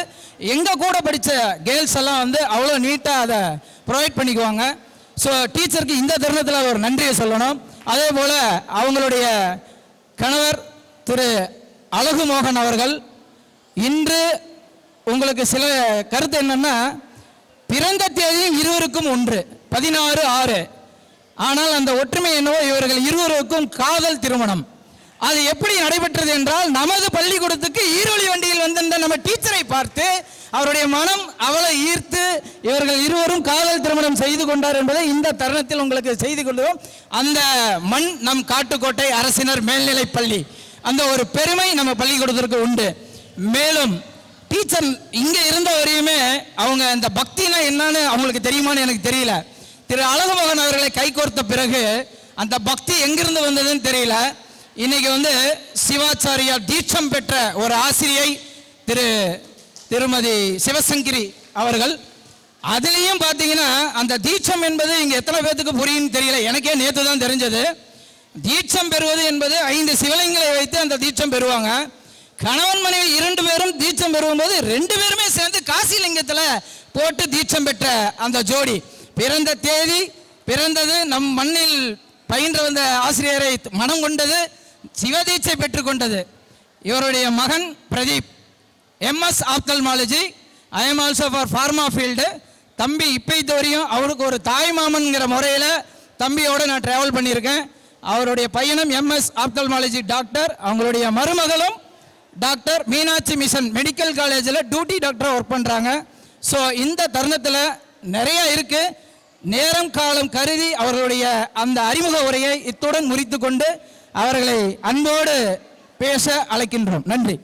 எங்கள் கூட படித்த கேர்ள்ஸ் எல்லாம் அவ்வளோ நீட்டாக அதை ப்ரொவைட் பண்ணிக்குவாங்க. ஸோ டீச்சருக்கு இந்த தருணத்தில் ஒரு நன்றியை சொல்லணும். அதே போல் அவங்களுடைய கணவர் திரு அழகு மோகன் அவர்கள் இன்று உங்களுக்கு சில கருத்து என்னென்னா, பிறந்த தேதியும் இருவருக்கும் ஒன்று 16/6. ஆனால் அந்த ஒற்றுமை என்னவோ இவர்கள் இருவருக்கும் காதல் திருமணம். அது எப்படி நடைபெற்றது என்றால், நமது பள்ளிக்கூடத்துக்கு ஈரோலி வண்டியில் வந்திருந்த நம்ம டீச்சரை பார்த்து அவருடைய மனம் அவளை ஈர்த்து இவர்கள் இருவரும் காதல் திருமணம் செய்து கொண்டார் என்பதை இந்த தருணத்தில் உங்களுக்கு செய்து கொள்வோம். அந்த மண் நம் காட்டுக்கோட்டை அரசினர் மேல்நிலை பள்ளி, அந்த ஒரு பெருமை நம்ம பள்ளிக்கூடத்திற்கு உண்டு. மேலும் டீச்சர் இங்கே இருந்த வரையுமே அவங்க இந்த பக்தினா என்னன்னு அவங்களுக்கு தெரியுமான்னு எனக்கு தெரியல. திரு அழகுமகன் அவர்களை கைகோர்த்த பிறகு அந்த பக்தி எங்கிருந்து வந்ததுன்னு தெரியல. இன்னைக்கு சிவாச்சாரியா தீட்சம் பெற்ற ஒரு ஆசிரியை திருமதி சிவசங்கரி அவர்கள். அதுலேயும் பார்த்தீங்கன்னா அந்த தீட்சம் என்பது இங்கே எத்தனை பேர்த்துக்கு புரியும்னு தெரியல. எனக்கே நேற்று தான் தெரிஞ்சது. தீட்சம் பெறுவது என்பது 5 சிவலிங்கங்களை வைத்து அந்த தீட்சம் பெறுவாங்க. கணவன் மனைவி 2 பேரும் தீட்சம் பெறும்போது 2 பேருமே சேர்ந்து காசிலிங்கத்தில் போட்டு தீட்சம் பெற்ற அந்த ஜோடி. பிறந்த தேதி, பிறந்தது, நம் மண்ணில் பயின்ற வந்த ஆசிரியரை மனம் கொண்டது, சிவதீட்சை பெற்றுக்கொண்டது. இவருடைய மகன் Pradeep, MS ophthalmology, I am also for pharma field. தம்பி இப்பைத்து வரையும் அவருக்கு ஒரு தாய் மாமன்கிற முறையில் தம்பியோடு நான் ட்ராவல் பண்ணியிருக்கேன். அவருடைய பையனும் MS ஆப்தல்மாலஜி டாக்டர். அவங்களுடைய மருமகளும் டாக்டர் மீனாட்சி மிஷன் மெடிக்கல் காலேஜில் டியூட்டி டாக்டராக ஒர்க் பண்ணுறாங்க. ஸோ இந்த தருணத்தில் நிறைய இருக்குது. நேரம் காலம் கருதி அவர்களுடைய அந்த அறிமுக உரையை இத்துடன் முறித்து கொண்டு அவர்களை அன்போடு பேச அழைக்கின்றோம். நன்றி.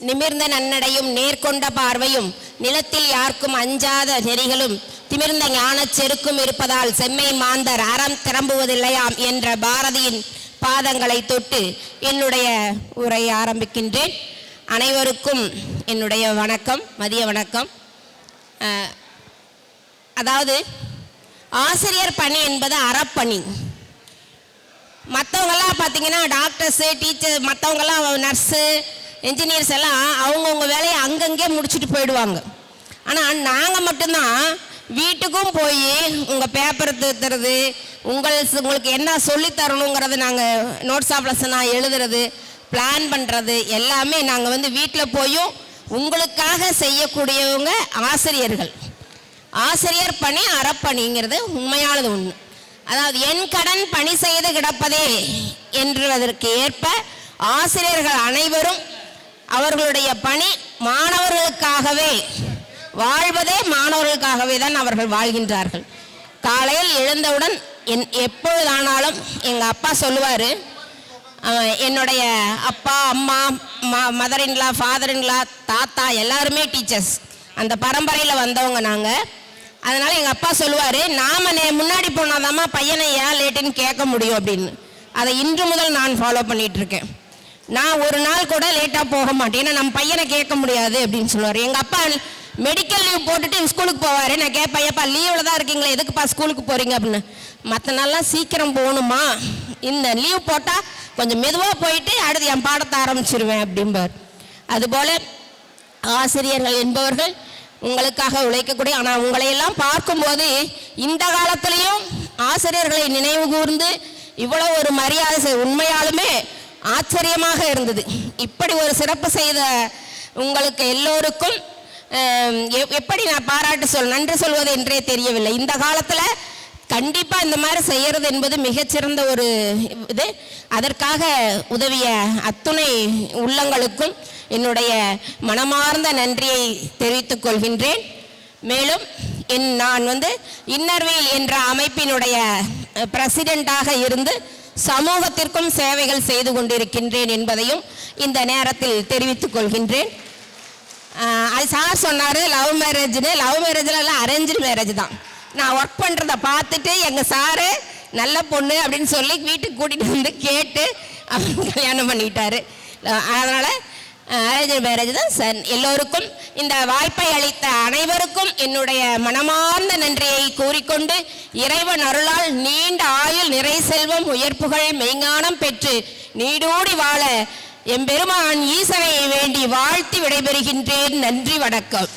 நிமிர்ந்த நன்னடையும் நேர்கொண்ட பார்வையும் நிலத்தில் யாருக்கும் அஞ்சாத நெறிகளும் திமிர்ந்த ஞானச் செருக்கும் இருப்பதால் செம்மை மாந்தர் அறம் திரம்புவதில்லையாம் என்ற பாரதியின் பாதங்களை தொட்டு என்னுடைய உரையை ஆரம்பிக்கின்றேன். அனைவருக்கும் என்னுடைய வணக்கம், மதிய வணக்கம். அதாவது ஆசிரியர் பணி என்பது அறப்பணி. மற்றவங்கெல்லாம் பார்த்தீங்கன்னா டாக்டர்ஸு, டீச்சர், மற்றவங்கெல்லாம் நர்ஸு, என்ஜினியர்ஸ் எல்லாம் அவங்கவுங்க வேலையை அங்கங்கே முடிச்சுட்டு போயிடுவாங்க. ஆனால் நாங்கள் மட்டும்தான் வீட்டுக்கும் போய் உங்கள் பேப்பர் திருத்துறது, உங்களுக்கு என்ன சொல்லித்தரணுங்கிறது நாங்கள் நோட்ஸ் ஆஃப் லெசனாக எழுதுறது, பிளான் பண்ணுறது எல்லாமே நாங்கள் வீட்டில் போயும் உங்களுக்காக செய்யக்கூடியவங்க ஆசிரியர்கள். ஆசிரியர் பணி அறப்பணிங்கிறது உண்மையானது ஒன்று. அதாவது என் கடன் பணி செய்து கிடப்பதே என்றதற்கு ஏற்ப ஆசிரியர்கள் அனைவரும் அவர்களுடைய பணி மாணவர்களுக்காகவே, வாழ்வதே மாணவர்களுக்காகவே தான் அவர்கள் வாழ்கின்றார்கள். காலையில் எழுந்தவுடன் எப்பொழுதானாலும் எங்கள் அப்பா சொல்லுவார், என்னுடைய அப்பா, அம்மா, மதர் இன்லா, ஃபாதர் இன்லா, தாத்தா எல்லாருமே டீச்சர்ஸ், அந்த பரம்பரையில் வந்தவங்க நாங்கள். அதனால் எங்கள் அப்பா சொல்லுவார், நாம் முன்னாடி போனாதாம்மா பையனை ஏன் லேட்டுன்னு கேட்க முடியும் அப்படின்னு. அதை இன்று முதல் நான் ஃபாலோ பண்ணிகிட்ருக்கேன். நான் ஒரு நாள் கூட லேட்டாக போக மாட்டேன், ஏன்னா நம்ம பையனை கேட்க முடியாது அப்படின்னு சொல்லுவார். எங்கள் அப்பா மெடிக்கல் லீவ் போட்டுட்டு ஸ்கூலுக்கு போவார். நான் கேட்பேன், ஐயப்பா லீவில் தான் இருக்கீங்களே, எதுக்குப்பா ஸ்கூலுக்கு போகிறீங்க அப்படின்னு. மற்ற நாள்லாம் சீக்கிரம் போகணுமா, இந்த லீவ் போட்டால் கொஞ்சம் மெதுவாக போயிட்டு அடுத்து என் பாடத்தை ஆரம்பிச்சிருவேன் அப்படிம்பார். அதுபோல் ஆசிரியர்கள் என்பவர்கள் உங்களுக்காக உழைக்கக்கூடிய, ஆனால் உங்களையெல்லாம் பார்க்கும்போது இந்த காலத்திலையும் ஆசிரியர்களை நினைவு கூர்ந்து இவ்வளோ ஒரு மரியாதை உண்மையாலுமே ஆச்சரியமாக இருந்தது. இப்படி ஒரு சிறப்பு செய்த உங்களுக்கு எல்லோருக்கும் எப்படி நான் நன்றி சொல்வது என்றே தெரியவில்லை. இந்த காலத்தில் கண்டிப்பாக இந்த மாதிரி செய்கிறது என்பது மிகச்சிறந்த ஒரு இது. அதற்காக உதவிய அத்துணை உள்ளங்களுக்கும் என்னுடைய மனமார்ந்த நன்றியை தெரிவித்துக் கொள்கின்றேன். மேலும் நான் இன்னர்வீல் என்ற அமைப்பினுடைய பிரசிடெண்டாக இருந்து சமூகத்திற்கும் சேவைகள் செய்து கொண்டிருக்கின்றேன் என்பதையும் இந்த நேரத்தில் தெரிவித்துக் கொள்கின்றேன். அது சார் சொன்னார் லவ் மேரேஜ்னு. லவ் மேரேஜில் எல்லாம் அரேஞ்சு மேரேஜ் தான். நான் ஒர்க் பண்ணுறதை பார்த்துட்டு எங்கள் சாரு நல்ல பொண்ணு அப்படின்னு சொல்லி வீட்டுக்கு கூட்டிகிட்டு கேட்டு அவர் கல்யாணம் பண்ணிட்டாரு. அதனால் அரேஞ்சு மேரேஜ் தான் சார். எல்லோருக்கும் இந்த வாய்ப்பை அளித்த அனைவருக்கும் என்னுடைய மனமார்ந்த நன்றியை கூறிக்கொண்டு இறைவன் அருளால் நீண்ட ஆயுள், நிறை செல்வம், உயர்ப்புகள், மெய்ஞானம் பெற்று நீடூடி வாழ எம்பெருமான் ஈசனை வேண்டி வாழ்த்தி விடைபெறுகின்றேன். நன்றி, வணக்கம்.